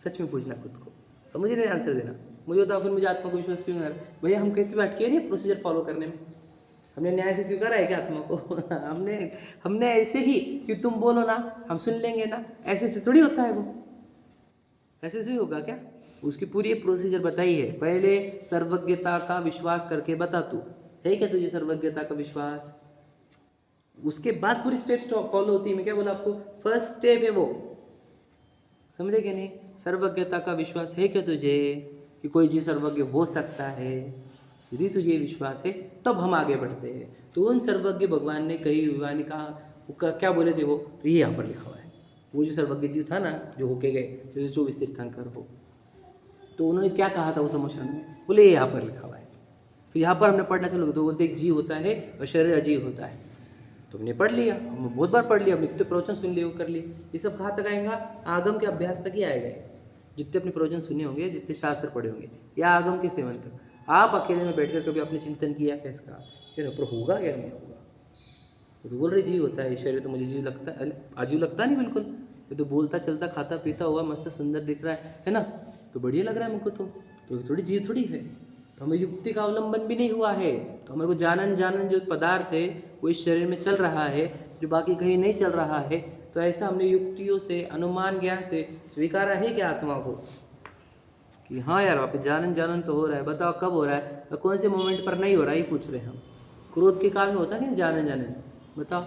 Speaker 1: सच में पूछना खुद को, तो मुझे नहीं आंसर देना। मुझे बताओ फिर मुझे आत्मा को विश्वास क्यों नहीं आ रहा। भैया हम कहते हुए अटके नहीं प्रोसीजर फॉलो करने में, हमने न्याय से स्वीकारा है क्या आत्मा को हमने ऐसे ही कि तुम बोलो ना हम सुन लेंगे ना, ऐसे से थोड़ी होता है वो, ऐसे से ही होगा क्या। उसकी पूरी प्रोसीजर बताई है। पहले सर्वज्ञता का विश्वास करके बता, तू है क्या तुझे सर्वज्ञता का विश्वास, उसके बाद पूरी स्टेप्स फॉलो होती है। मैं क्या बोला आपको, फर्स्ट स्टेप है वो, समझे कि नहीं। सर्वज्ञता का विश्वास है क्या तुझे कि कोई चीज़ सर्वज्ञ हो सकता है। यदि तुझे विश्वास है तब हम आगे बढ़ते हैं। तो उन सर्वज्ञ भगवान ने कही हुआ ने कहा, क्या बोले थे वो, तो ये यहाँ पर लिखा हुआ है। वो जो सर्वज्ञ जीव था ना, जो होके गए, जो 24 तीर्थंकर हो, तो उन्होंने क्या कहा था वो समोशन में, बोले ये यहाँ पर लिखा हुआ है। फिर यहाँ पर हमने पढ़ना चलो, तो बोलते एक जीव होता है और शरीर अजीव होता है। तो हमने पढ़ लिया, हम बहुत बार पढ़ लिया, हमने कितने प्रवचन सुन लिए, वो कर लिए। ये सब कहाँ तक आएगा, आगम के अभ्यास तक ही आएगा। जितने अपने प्रवचन सुने होंगे, जितने शास्त्र पढ़े होंगे, या आगम के सेवन तक। आप अकेले में बैठकर कभी आपने चिंतन किया क्या इसका, फिर पर होगा क्या नहीं होगा। तो बोल रहे जीव होता है, शरीर तो मुझे जीव लगता है, अजीव लगता नहीं बिल्कुल। ये तो बोलता चलता खाता पीता हुआ मस्त सुंदर दिख रहा है ना, तो बढ़िया लग रहा है हमको। तो थोड़ी जीव थोड़ी है। तो हमें युक्ति का अवलंबन भी नहीं हुआ है। तो हमारे को जानन जो पदार्थ है वो इस शरीर में चल रहा है, जो बाकी कहीं नहीं चल रहा है। तो ऐसा हमने युक्तियों से, अनुमान ज्ञान से स्वीकारा है क्या आत्मा को कि हाँ यार वहाँ पे जानन जानन तो हो रहा है, बताओ कब हो रहा है और कौन से मोमेंट पर नहीं हो रहा है, ये पूछ रहे हैं हम। क्रोध के काल में होता है कि नहीं जानन जानन, बताओ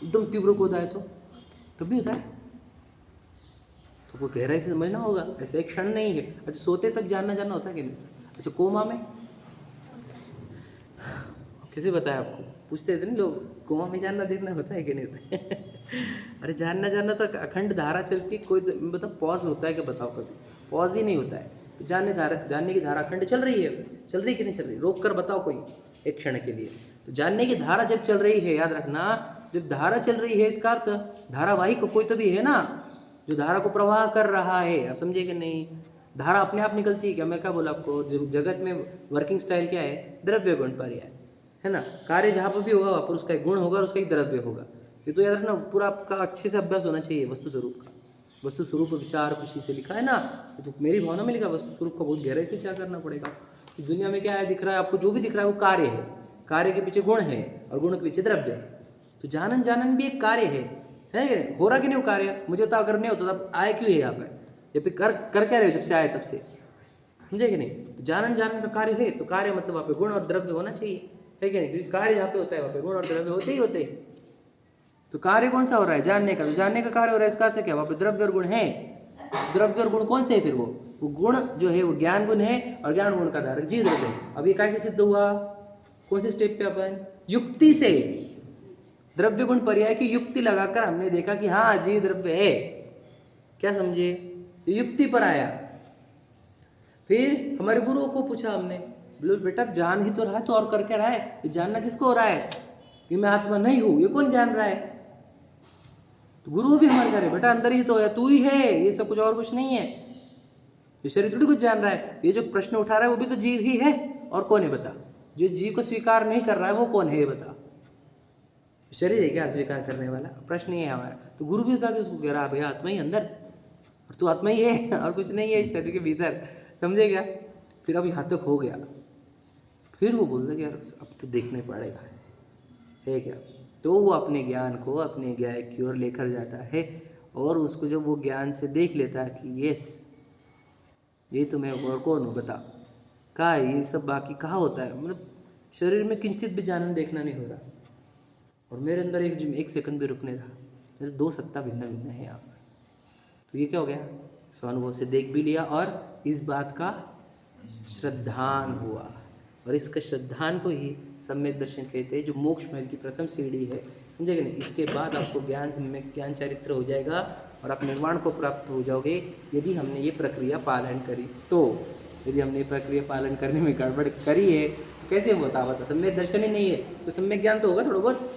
Speaker 1: एकदम तीव्र क्रोध आए तो तब भी होता है, तो कोई गहराई से समझना होगा, ऐसा एक क्षण नहीं है। अच्छा सोते तक जानना जानना होता है कि नहीं? अच्छा कोमा में कैसे बताया आपको, पूछते थे नहीं लोग कोमा में जानना देखना होता है कि नहीं होता है? अरे जानना जानना तो अखंड धारा चलती, कोई मतलब पॉज होता है कि बताओ, कभी पॉज ही नहीं होता है। तो जानने की धारा अखंड चल रही है, चल रही कि नहीं चल रही, रोक कर बताओ कोई एक क्षण के लिए। तो जानने की धारा जब चल रही है, याद रखना जब धारा चल रही है इसका अर्थ धारावाहिक कोई तो भी है ना, जो धारा को प्रवाह कर रहा है। आप समझे कि नहीं? धारा अपने आप निकलती है क्या? मैं क्या बोला आपको, जगत में वर्किंग स्टाइल क्या है? द्रव्य गुण पर्याय है ना। कार्य जहाँ पर भी होगा वहाँ पर उसका एक गुण होगा और उसका एक द्रव्य होगा। ये तो याद रखना, पूरा आपका अच्छे से अभ्यास होना चाहिए वस्तु स्वरूप का। वस्तु स्वरूप विचार खुशी से लिखा है ना, तो मेरी भावना में लिखा, वस्तु स्वरूप का बहुत गहराई से विचार करना पड़ेगा। कि दुनिया में क्या है दिख रहा है आपको, जो भी दिख रहा है वो कार्य है, कार्य के पीछे गुण है और गुण के पीछे द्रव्य है। तो जानन जानन भी एक कार्य है हो रहा कि नहीं वो कार्य? मुझे तो अगर नहीं होता तब आए क्यों है यहाँ पर, या फिर कर क्या रहे हो जब से आए तब से, समझे कि नहीं? तो जानन जानन का कार्य है, तो कार्य मतलब वहाँ पे गुण और द्रव्य होना चाहिए, है कि नहीं? क्योंकि कार्य जहाँ पे होता है वहाँ पे गुण और द्रव्य होते ही होते हैं। तो कार्य कौन सा हो रहा है? जानने का। तो जानने का कार्य हो रहा है, इसका अर्थ क्या? वहाँ पे द्रव्य और गुण है। द्रव्य और गुण कौन से है फिर? वो गुण जो है वो ज्ञान गुण है और ज्ञान गुण का धारक जीव द्रव्य है। अब ये कैसे सिद्ध हुआ? कौन से स्टेप पे अपन? युक्ति से। द्रव्य गुण पर्याय की युक्ति लगाकर हमने देखा कि हाँ जीव द्रव्य है। क्या समझे? ये युक्ति पर आया। फिर हमारे गुरुओं को पूछा हमने, बोले बेटा जान ही तो रहा है तो और कर क्या रहा है? ये जानना किसको हो रहा है कि मैं आत्मा नहीं हूं? ये कौन जान रहा है? तो गुरु भी हमारे कह रहे बेटा अंदर ही तो है, तू ही है, ये सब कुछ और कुछ नहीं है। ये शरीर थोड़ी कुछ जान रहा है। ये जो प्रश्न उठा रहा है वो भी तो जीव ही है, और कौन है बता? जो जीव को स्वीकार नहीं कर रहा है वो कौन है ये बता? शरीर है क्या स्वीकार करने वाला? प्रश्न ये है हमारा। तो गुरु भी बताते उसको, कह रहा भैया आत्मा ही अंदर, और तू आत्मा ही है और कुछ नहीं है शरीर के भीतर, समझे क्या? फिर अब यहाँ तक हो गया, फिर वो बोलता कि यार अब तो देखने पड़ेगा, है क्या? तो वो अपने ज्ञान को अपने ज्ञान की ओर लेकर जाता है, और उसको जब वो ज्ञान से देख लेता है कि यस ये तो मैं और कौन हूँ बता, कहाँ है ये सब, बाकी कहाँ होता है, मतलब शरीर में किंचित भी जानन देखना नहीं हो रहा, और मेरे अंदर एक सेकंड भी रुकने रहा, मेरे दो सत्ता भिन्न भिन्न है यहाँ पर। तो ये क्या हो गया? स्वानुभव से देख भी लिया और इस बात का श्रद्धान हुआ, और इसका श्रद्धान को ही सम्यक दर्शन कहते हैं, जो मोक्ष महल की प्रथम सीढ़ी है, समझेगा नहीं? इसके बाद आपको ज्ञान चारित्र हो जाएगा और आप निर्वाण को प्राप्त हो जाओगे, यदि हमने ये प्रक्रिया पालन करी तो। यदि हमने ये प्रक्रिया पालन करने में गड़बड़ करी है कैसे बता सम्यक दर्शन ही नहीं है तो सम्यक ज्ञान तो होगा थोड़ा बहुत,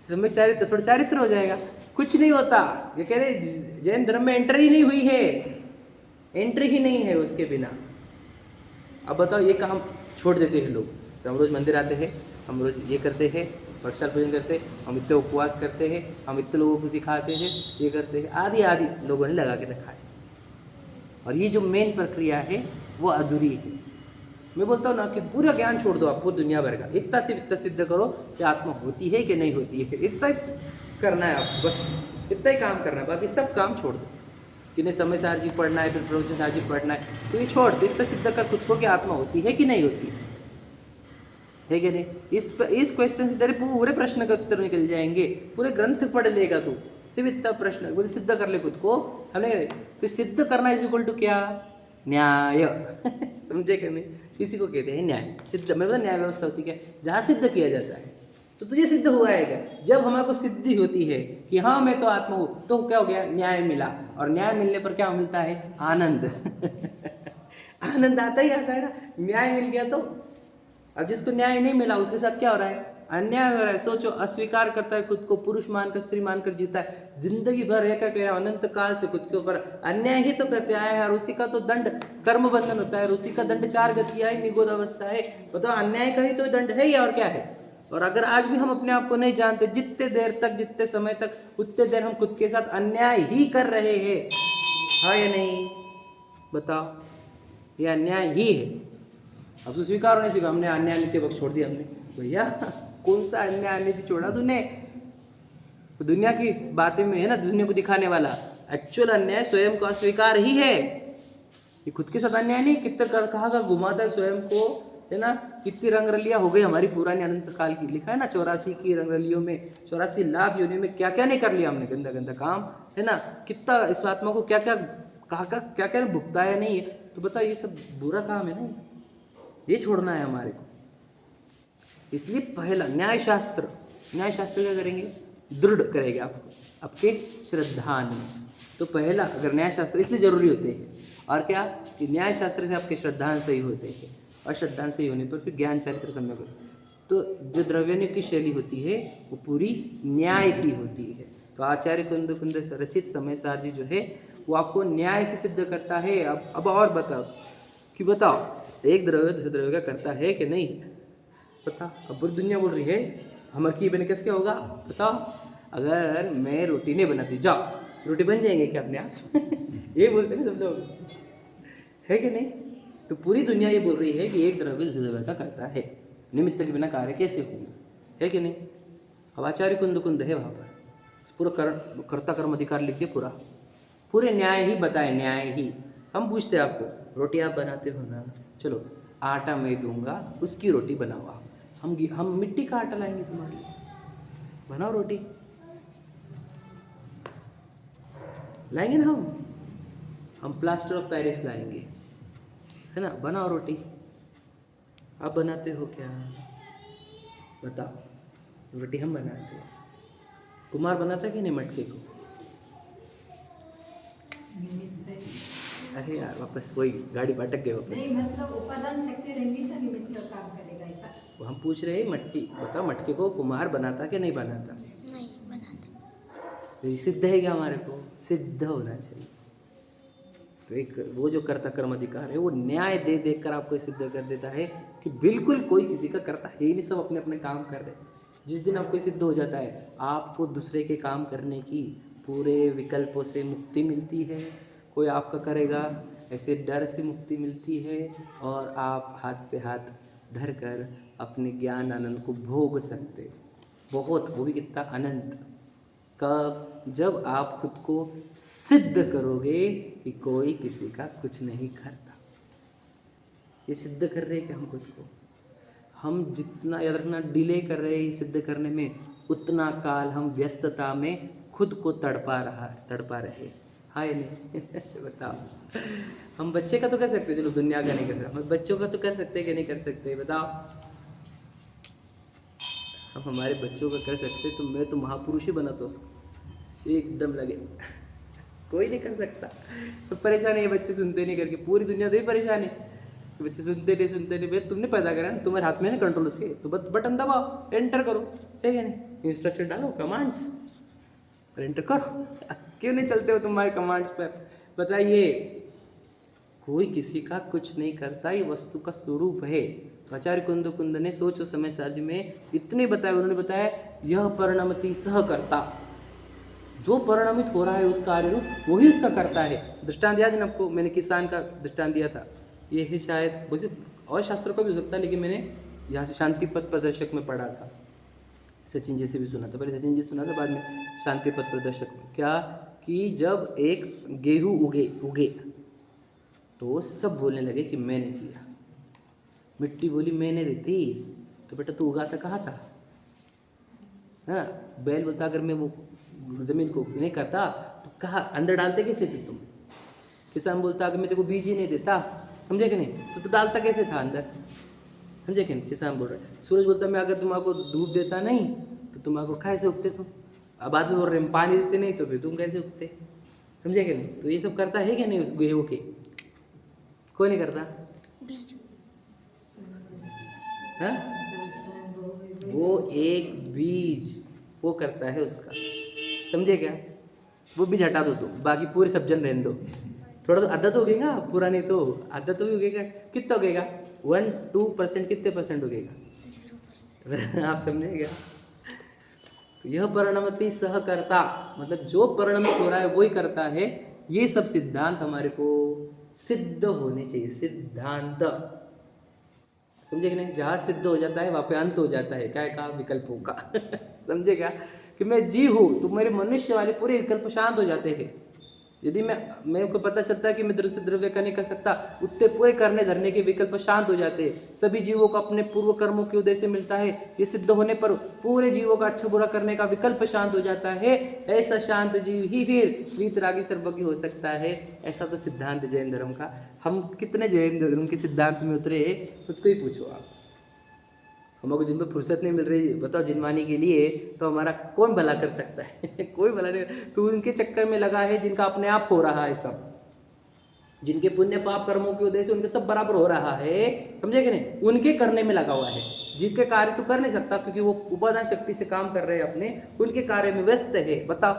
Speaker 1: सम्यक चारित्र थोड़ा चारित्र हो जाएगा, कुछ नहीं होता। ये कह रहे जैन धर्म में एंट्री ही नहीं हुई है, एंट्री ही नहीं है उसके बिना। अब बताओ ये काम छोड़ देते हैं लोग, तो हम रोज़ मंदिर आते हैं, हम रोज़ ये करते हैं, प्रसाद पूजन करते हैं, हम इतने उपवास करते हैं, हम इतने लोगों को सिखाते हैं, ये करते हैं, आदि आदि लोगों ने लगा के रखा है, और ये जो मेन प्रक्रिया है वो अधूरी है। मैं बोलता हूँ ना कि पूरा ज्ञान छोड़ दो आप, पूरी दुनिया भर का, इतना से इतना सिद्ध करो कि आत्मा होती है कि नहीं होती है, इतना ही करना है आपको, बस इतना ही काम करना है, बाकी सब काम छोड़ दो। कि नहीं समय सार जी पढ़ना है, फिर प्रवचन सार जी पढ़ना है, तो ये छोड़ दो, इतना सिद्ध कर खुद को कि आत्मा होती है कि नहीं होती है कि नहीं? इस क्वेश्चन से तेरे पूरे प्रश्न के उत्तर निकल जाएंगे, पूरे ग्रंथ पढ़ लेगा तू, सिर्फ इतना प्रश्न वो सिद्ध कर ले खुद को। हमने तो सिद्ध करना इज इक्वल टू क्या? न्याय समझे कि नहीं? इसी को कहते हैं न्याय। सिद्ध मेरे न्याय व्यवस्था होती है जहाँ सिद्ध किया जाता है, तो तुझे सिद्ध हुआ है। जब हमारे को सिद्धि होती है कि हाँ मैं तो आत्मा हूँ, तो क्या हो गया? न्याय मिला, और न्याय मिलने पर क्या मिलता है? आनंद आनंद आता ही आता है ना, न्याय मिल गया तो। अब जिसको न्याय नहीं मिला उसके साथ क्या हो रहा है? अन्याय हो रहा है। सोचो, अस्वीकार करता है खुद को, पुरुष मानकर स्त्री मानकर जीता है, जिंदगी भर रहकर क्या अनंत काल से खुद के ऊपर अन्याय ही तो करते आए हैं, और उसी का तो दंड कर्म बंधन होता है, और उसी का दंड 4 गतियां है, निगोद अवस्था है। बताओ अन्याय का ही तो दंड है, या और क्या है? और अगर आज भी हम अपने आप को नहीं जानते, जितने देर तक, जितने समय तक, उतने देर हम खुद के साथ अन्याय ही कर रहे हैं, हाँ या नहीं? बताओ, ये अन्याय ही है। अब तो स्वीकार होने से हमने अन्याय नीति पक्ष छोड़ दिया। हमने भैया कौन सा अन्याय नीति छोड़ा तूने? वो दुनिया की बातें में है ना, दुनिया को दिखाने वाला। एक्चुअल अन्याय स्वयं को अस्वीकार ही है। ये खुद के साथ अन्याय नहीं, कितना कहा का घुमाता है स्वयं को, है ना। कितनी रंगरलियां हो गई हमारी पुरानी अनंत काल की, लिखा है ना 84 की रंगरलियों में, 84 लाख योनियों में क्या क्या नहीं कर लिया हमने, गंदा गंदा काम, है ना। कितना इस आत्मा को क्या क्या कहा क्या क्या भुगताया नहीं है। तो बता, ये सब बुरा काम है ना, ये छोड़ना है हमारे को। इसलिए पहला न्याय शास्त्र क्या करेंगे, दृढ़ करेंगे आपको आपके श्रद्धा में। तो पहला अगर न्याय शास्त्र इसलिए जरूरी होते हैं, और क्या कि न्याय शास्त्र से आपके श्रद्धांत सही होते हैं, और श्रद्धांत सही होने पर फिर ज्ञान चरित्र सम्यक होते हैं। तो जो द्रव्यानुग की शैली होती है वो पूरी न्याय की होती है। तो आचार्य कुंद कुंद रचित समय सार जी जो है वो आपको न्याय से सिद्ध करता है। अब और बताओ कि बताओ एक द्रव्य दूसरे द्रव्य का करता है कि नहीं, पता। अब पूरी दुनिया बोल रही है हमर की बने कैसे क्या होगा बताओ। अगर मैं रोटी नहीं बनाती, जाओ रोटी बन जाएंगे क्या अपने आप ये बोलते हैं सब लोग, है कि नहीं। तो पूरी दुनिया ये बोल रही है कि एक द्रव्य दूसरे द्रव्य का करता है, निमित्त के बिना कार्य कैसे होंगे, है कि नहीं। अब आचार्य कुंद कुंद है वहाँ पर पूरा कर्ता कर्म अधिकार लिख के पूरे न्याय ही बताए, न्याय ही। हम पूछते हैं आपको रोटी आप बनाते हो ना, चलो आटा मैं दूंगा उसकी रोटी बनाओ आप। हम मिट्टी का आटा लाएंगे तुम्हारे लिए, बनाओ रोटी, लाएंगे ना हम प्लास्टर ऑफ पेरिस लाएंगे, है ना, बनाओ रोटी। आप बनाते हो क्या बताओ। रोटी हम बनाते हैं, कुमार बनाता है कि नहीं मटके को। अरे यार वापस वही गाड़ी पटक गए वापस।
Speaker 3: नहीं मतलब उपादान शक्ति रहेंगी तो निमित्त काम करेगा ऐसा।
Speaker 1: वो हम पूछ रहे हैं मट्टी, बताओ मटके को कुमार बनाता कि नहीं बनाता।
Speaker 4: नहीं बनाता।
Speaker 1: तो ये सिद्ध है क्या, हमारे को सिद्ध होना चाहिए। तो एक वो जो कर्ता कर्म अधिकार है वो न्याय दे देख कर आपको सिद्ध कर देता है कि बिल्कुल कोई किसी का करता है ही नहीं, सब अपने अपने काम कर रहे हैं। जिस दिन आपको सिद्ध हो जाता है आपको दूसरे के काम करने की पूरे विकल्पों से मुक्ति मिलती है। कोई आपका करेगा ऐसे डर से मुक्ति मिलती है, और आप हाथ पे हाथ धर कर अपने ज्ञान आनंद को भोग सकते। बहुत, वो भी कितना अनंत। कब, जब आप खुद को सिद्ध करोगे कि कोई किसी का कुछ नहीं करता। ये सिद्ध कर रहे हैं कि हम खुद को, हम जितना याद रखना डिले कर रहे हैं सिद्ध करने में, उतना काल हम व्यस्तता में खुद को तड़पा रहे। हाय नहीं बताओ। हम बच्चे का तो कर सकते, चलो दुनिया का नहीं कर सकते, हम बच्चों का तो कर सकते कि नहीं कर सकते बताओ। हम हमारे बच्चों का कर सकते तो मैं तो महापुरुष ही बनाता उसको एकदम लगे। कोई नहीं कर सकता। तो परेशान है बच्चे सुनते नहीं करके, पूरी दुनिया तो ही परेशान है। बच्चे सुनते नहीं भाई, तुमने पैदा करा ना, तुम्हारे हाथ में है ना कंट्रोल उसके, तो बटन दबाओ, एंटर करो, ठीक है नहीं, इंस्ट्रक्शन डालो, कमांड्स और एंटर करो। क्यों नहीं चलते हो तुम्हारे कमांड्स पर बताइए। कोई किसी का कुछ नहीं करता, ये वस्तु का स्वरूप है। तो आचार्य कुंद ने सोचो समय सार्ज में इतने बताया, उन्होंने बताया यह परिणमति सहकर्ता, जो परिणमित हो रहा है उस कार्य रूप वही उसका करता है। दृष्टांत दिया था आपको, मैंने किसान का दृष्टांत दिया था। ये है शायद वैसे और शास्त्रों का भी हो सकता है, लेकिन मैंने यहाँ से शांति पथ प्रदर्शक में पढ़ा था। सचिन जी से भी सुना था, पहले सचिन जी सुना था, बाद में शांति पथ प्रदर्शक में। क्या कि जब एक गेहूँ उगे तो सब बोलने लगे कि मैंने किया। मिट्टी बोली मैंने रहती, तो बेटा तू उगाता कहाँ था, है ना। बैल बोलता अगर मैं वो ज़मीन को नहीं करता तो कहाँ अंदर डालते कैसे थे तुम। किसान बोलता अगर मैं तेरे को बीज ही नहीं देता, समझे कि नहीं, तो डालता कैसे था अंदर, समझे कि नहीं। किसान बोल रहा है। सूरज बोलता मैं अगर तुम्हारे धूप देता नहीं तो तुम्हारे कैसे उगते तुम। अब आदमी बोल रहे पानी देते नहीं तो फिर तुम कैसे उगते, समझे कि नहीं। तो ये सब करता है क्या नहीं उस गेहूँ के, कोई नहीं करता। हाँ, वो एक बीज वो करता है उसका, समझे क्या। वो बीज हटा दो तुम, बाकी पूरे सब जन रहने दो। थोड़ा तो आदत हो गएगा, पूरा नहीं तो आदत तो भी उगेगा। कितना उगेगा, 1-2% कितने परसेंट उगेगा आप समझेगा। तो यह परिणमति सहकर्ता, मतलब जो परिणमित हो रहा है वही करता है। ये सब सिद्धांत हमारे को सिद्ध होने चाहिए, सिद्धांत, समझे कि नहीं। जहाँ सिद्ध हो जाता है वहाँ पे अंत हो जाता है, क्या कहा, विकल्पों का समझे क्या। कि मैं जीव हूँ, तो मेरे मनुष्य वाले पूरे विकल्प शांत हो जाते हैं। यदि मेरे को पता चलता है कि मैं द्रव्य से द्रव्य का नहीं कर सकता, उतने पूरे करने धरने के विकल्प शांत हो जाते हैं। सभी जीवों को अपने पूर्व कर्मों के उदय से मिलता है, ये सिद्ध होने पर पूरे जीवों का अच्छा बुरा करने का विकल्प शांत हो जाता है। ऐसा शांत जीव ही फिर वीतरागी सर्वज्ञ हो सकता है। ऐसा तो सिद्धांत जैन धर्म का। हम कितने जैन धर्म के सिद्धांत में उतरे, खुद को ही पूछो आप। हमको जिन पर फुर्सत नहीं मिल रही बताओ जिनवानी के लिए, तो हमारा कौन भला कर सकता है? कोई भला नहीं। तो उनके चक्कर में लगा है जिनका अपने आप हो रहा है सब, जिनके पुण्य पाप कर्मों की वजह से उनके सब बराबर हो रहा है, समझे कि नहीं? उनके करने में लगा हुआ है। जिनके कार्य तो कर नहीं सकता क्योंकि वो उपादान शक्ति से काम कर रहे हैं अपने, उनके कार्य में व्यस्त है, बताओ।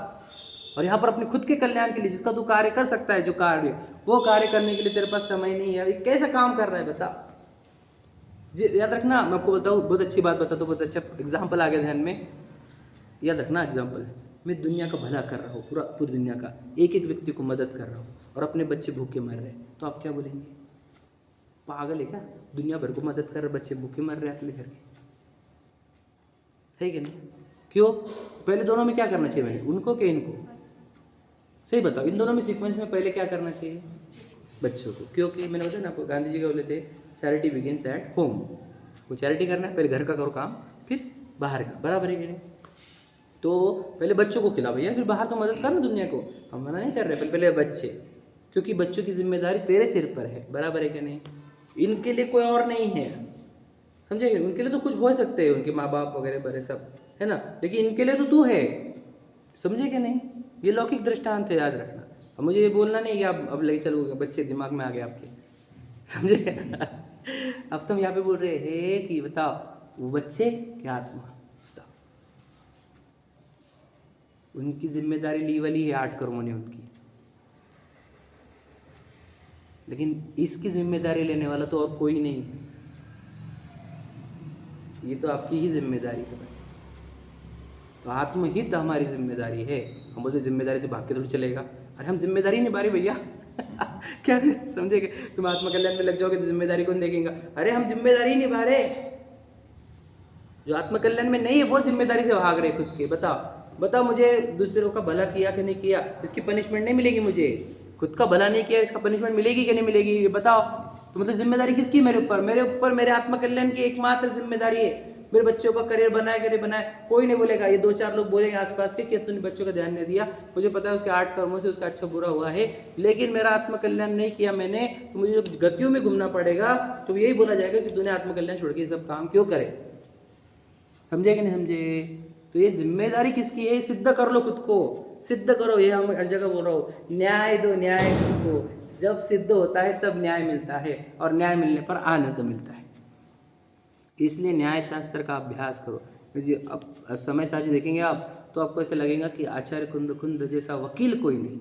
Speaker 1: और यहाँ पर अपने खुद के कल्याण के लिए जिसका तू कार्य कर सकता है, जो कार्य वो कार्य करने के लिए तेरे पास समय नहीं है, ये कैसे काम कर रहा है बता। जी याद रखना, मैं आपको बताऊँ, बहुत अच्छी बात बताता हूँ, बहुत अच्छा एग्जाम्पल आ गया ध्यान में। याद रखना एग्जाम्पल, मैं दुनिया का भला कर रहा हूँ, पूरी दुनिया का एक एक व्यक्ति को मदद कर रहा हूँ, और अपने बच्चे भूखे मर रहे हैं, तो आप क्या बोलेंगे? पागल है क्या? दुनिया भर को मदद कर रहे, बच्चे भूखे मर रहे हैं अपने घर के, है कि नहीं? क्यों? पहले दोनों में क्या करना चाहिए मैंने, उनको कि इनको? सही बताओ, इन दोनों में सीक्वेंस में पहले क्या करना चाहिए? बच्चों को। क्योंकि मैंने बताया ना आपको, गांधी जी का बोले थे चैरिटी बिगिंस एट होम। वो चैरिटी करना है, पहले घर का करो काम, फिर बाहर का, बराबर है कि नहीं? तो पहले बच्चों को खिला भैया, फिर बाहर तो मदद करना दुनिया को, हम मना नहीं कर रहे, पहले बच्चे, क्योंकि बच्चों की जिम्मेदारी तेरे सिर पर है, बराबर है कि नहीं? इनके लिए कोई और नहीं है, समझे कि नहीं? उनके लिए तो कुछ हो सकते हैं, उनके माँ बाप वगैरह बड़े सब, है ना, लेकिन इनके लिए तो तू है, समझे कि नहीं? ये लौकिक दृष्टांत है, याद रखना। अब मुझे ये बोलना नहीं कि आप अब ले चलोगे, बच्चे दिमाग में आ गए आपके, समझे? अब तुम यहाँ पे बोल रहे हैं कि बताओ वो बच्चे क्या आत्मा, बताओ। उनकी जिम्मेदारी ली वाली है 8 कर्मों ने उनकी, लेकिन इसकी जिम्मेदारी लेने वाला तो और कोई नहीं है, ये तो आपकी ही जिम्मेदारी है बस। तो आत्महित हमारी जिम्मेदारी है। हम बोलते जिम्मेदारी से भाग के थोड़ी चलेगा, अरे हम जिम्मेदारी निभा रहे भैया। क्या समझेगे? तुम आत्मकल्याण में लग जाओगे तो जिम्मेदारी कौन देखेगा? अरे हम जिम्मेदारी निभा रहे, जो आत्मकल्याण में नहीं है वो जिम्मेदारी से भाग रहे खुद के। बताओ मुझे, दूसरों का भला किया कि नहीं किया, इसकी पनिशमेंट नहीं मिलेगी मुझे। खुद का भला नहीं किया, इसका पनिशमेंट मिलेगी कि नहीं मिलेगी, ये बताओ। तो मतलब जिम्मेदारी किसकी? मेरे ऊपर, मेरे आत्मकल्याण की एकमात्र जिम्मेदारी है। मेरे बच्चों का करियर बनाए, कोई नहीं बोलेगा। ये 2-4 लोग बोलेंगे आसपास के कि तूने बच्चों का ध्यान नहीं दिया, मुझे पता है उसके 8 कर्मों से उसका अच्छा बुरा हुआ है, लेकिन मेरा आत्मकल्याण नहीं किया मैंने, तो मुझे जो गतियों में घूमना पड़ेगा, तो यही बोला जाएगा कि तूने आत्मकल्याण छोड़ के ये सब काम क्यों करे। समझे कि नहीं समझे? तो ये जिम्मेदारी किसकी है? सिद्ध कर लो खुद को, सिद्ध करो। ये हम हर जगह बोल रहा हूँ, न्याय दो, न्याय खुद को। जब सिद्ध होता है तब न्याय मिलता है, और न्याय मिलने पर आनंद मिलता है। इसलिए न्याय शास्त्र का अभ्यास करो। अब समय साझी देखेंगे आप, तो आपको ऐसा लगेगा कि आचार्य कुंद जैसा वकील कोई नहीं।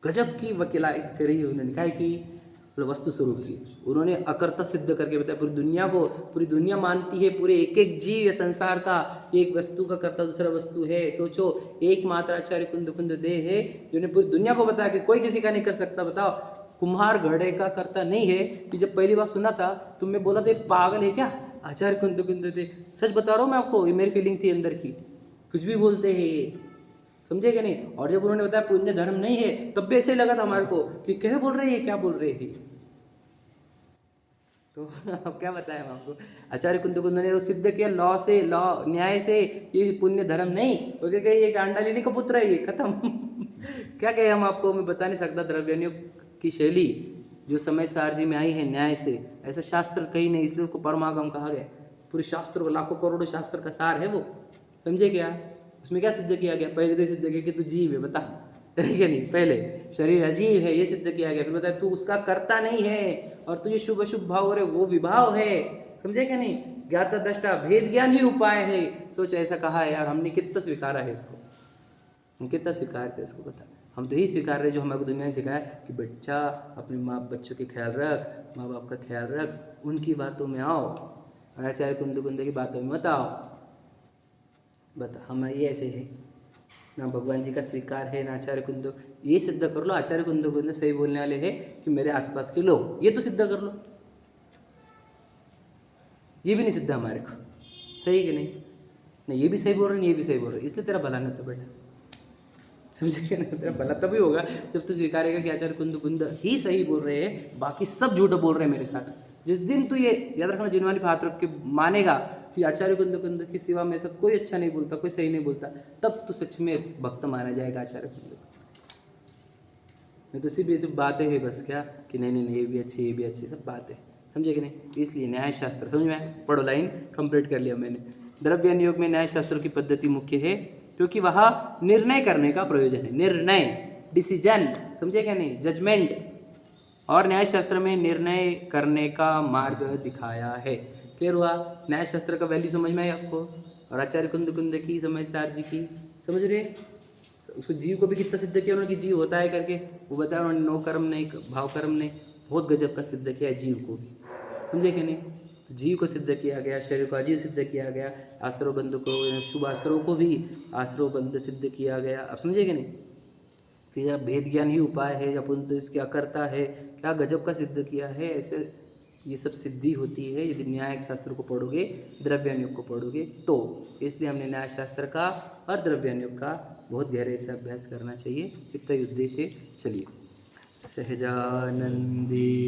Speaker 1: गजब की वकीलायत करी उन्होंने, क्या की? वस्तु स्वरूप की। उन्होंने अकर्ता सिद्ध करके बताया पूरी दुनिया मानती है, पूरे एक जीव संसार का एक वस्तु का कर्ता दूसरा वस्तु है। सोचो, एकमात्र आचार्य कुंद देह है जिन्होंने पूरी दुनिया को बताया कि कोई किसी का नहीं कर सकता। बताओ, कुम्हार घड़े का कर्ता नहीं है। कि जब पहली बार सुना था तो मैं बोला था पागल है क्या, आचार्य कुंद दे। सच बता रहा हूँ मैं आपको, ये मेरी फीलिंग थी अंदर की। कुछ भी बोलते हैं ये, समझे कि नहीं? और जब उन्होंने बताया पुण्य धर्म नहीं है, तब भी ऐसे ही लगा था हमारे को कि क्या बोल रहे हैं, क्या बोल रहे हैं। तो अब क्या बताया हम आपको? आचार्य कुंद ने वो सिद्ध किया लॉ न्याय से, ये पुण्य धर्म नहीं। वो क्या कहे, ये चांडालिनी का पुत्र है, ये खत्म। क्या कहे हम आपको, मैं बता नहीं सकता। द्रव्यनियोग की शैली जो समय सारजी में आई है न्याय से, ऐसा शास्त्र कहीं नहीं, इसलिए उसको परमागम कहा गया। पूरे शास्त्र को, लाखों करोड़ों शास्त्र का सार है वो, समझे क्या? उसमें क्या सिद्ध किया गया? पहले तो सिद्ध किया कि तू जीव है, बता क्या नहीं? पहले शरीर अजीब है, ये सिद्ध किया गया। फिर बताया तू उसका कर्ता नहीं है, और तुझे शुभ अशुभ भाव हो रहे वो विभाव है, समझे क्या नहीं? ज्ञाता दृष्टा भेद ज्ञान ही उपाय है। सोच, ऐसा कहा है यार, हमने कितना स्वीकारा है इसको, हम कितना स्वीकारते इसको, बता। हम तो यही स्वीकार रहे जो हमारे दुनिया ने सिखाया कि बच्चा अपने बच्चों के ख्याल रख, माँ बाप का ख्याल रख, उनकी बातों में आओ, आचार्य कुंद की बातों में मत आओ। बता, हम ये ऐसे है ना, भगवान जी का स्वीकार है ना आचार्य कुंद। ये सिद्ध कर लो, आचार्य कुंद सही बोलने वाले हैं कि मेरे आसपास के लोग, ये तो सिद्ध कर लो। ये भी नहीं सिद्ध हमारे को, सही कि नहीं? नहीं ये भी सही बोल रहे हैं, ये भी सही बोल रहे हैं, इसलिए तेरा भला नहीं होता बेटा, समझे क्या ना? तेरा भला तभी होगा जब तू स्वीकारेगा कि आचार्य कुंद कुंद ही सही बोल रहे हैं, बाकी सब झूठ बोल रहे हैं मेरे साथ। जिस दिन तू ये याद रखना, जिनवानी पे हाथ रख के मानेगा कि आचार्य कुंद कुंद के सिवा मेरे साथ कोई अच्छा नहीं बोलता, कोई सही नहीं बोलता, तब तो सच में भक्त माना जाएगा आचार्य कुंद। नहीं तो सिर्फ बातें हैं बस, क्या कि नहीं नहीं नहीं ये भी अच्छी, ये भी अच्छी, सब बातें, समझे कि नहीं? इसलिए न्याय शास्त्र समझ में, पढ़ो, लाइन कंप्लीट कर लिया मैंने। द्रव्यान योग में न्याय शास्त्र की पद्धति मुख्य है क्योंकि वह निर्णय करने का प्रयोजन है, निर्णय, डिसीजन, समझे क्या नहीं, जजमेंट, और न्याय शास्त्र में निर्णय करने का मार्ग दिखाया है। क्लियर हुआ? न्याय शास्त्र का वैल्यू समझ में आई आपको? और आचार्य कुंद कुंद की, समझदार जी की, समझ रहे? उसको जीव को भी कितना सिद्ध किया उन्होंने कि जीव होता है करके, वो बताया उन्होंने, नो कर्म नहीं, भाव कर्म नहीं, बहुत गजब का सिद्ध किया है जीव को भी, समझे कि नहीं? तो जीव को सिद्ध किया गया, शरीर को अजीव सिद्ध किया गया, आश्रव बंध को, शुभ आश्रव को भी आश्रव बंध सिद्ध किया गया। अब समझे कि नहीं? फिर अब भेद ज्ञान ही उपाय है, अपन तो इसके अकर्ता है, क्या गजब का सिद्ध किया है। ऐसे ये सब सिद्धि होती है यदि न्याय शास्त्र को पढ़ोगे, द्रव्यान योग को पढ़ोगे तो। इसलिए हमने न्याय शास्त्र का और द्रव्यान योग का बहुत गहरे से अभ्यास करना चाहिए। इतना ही उद्देश्य। चलिए, सहजानंदी।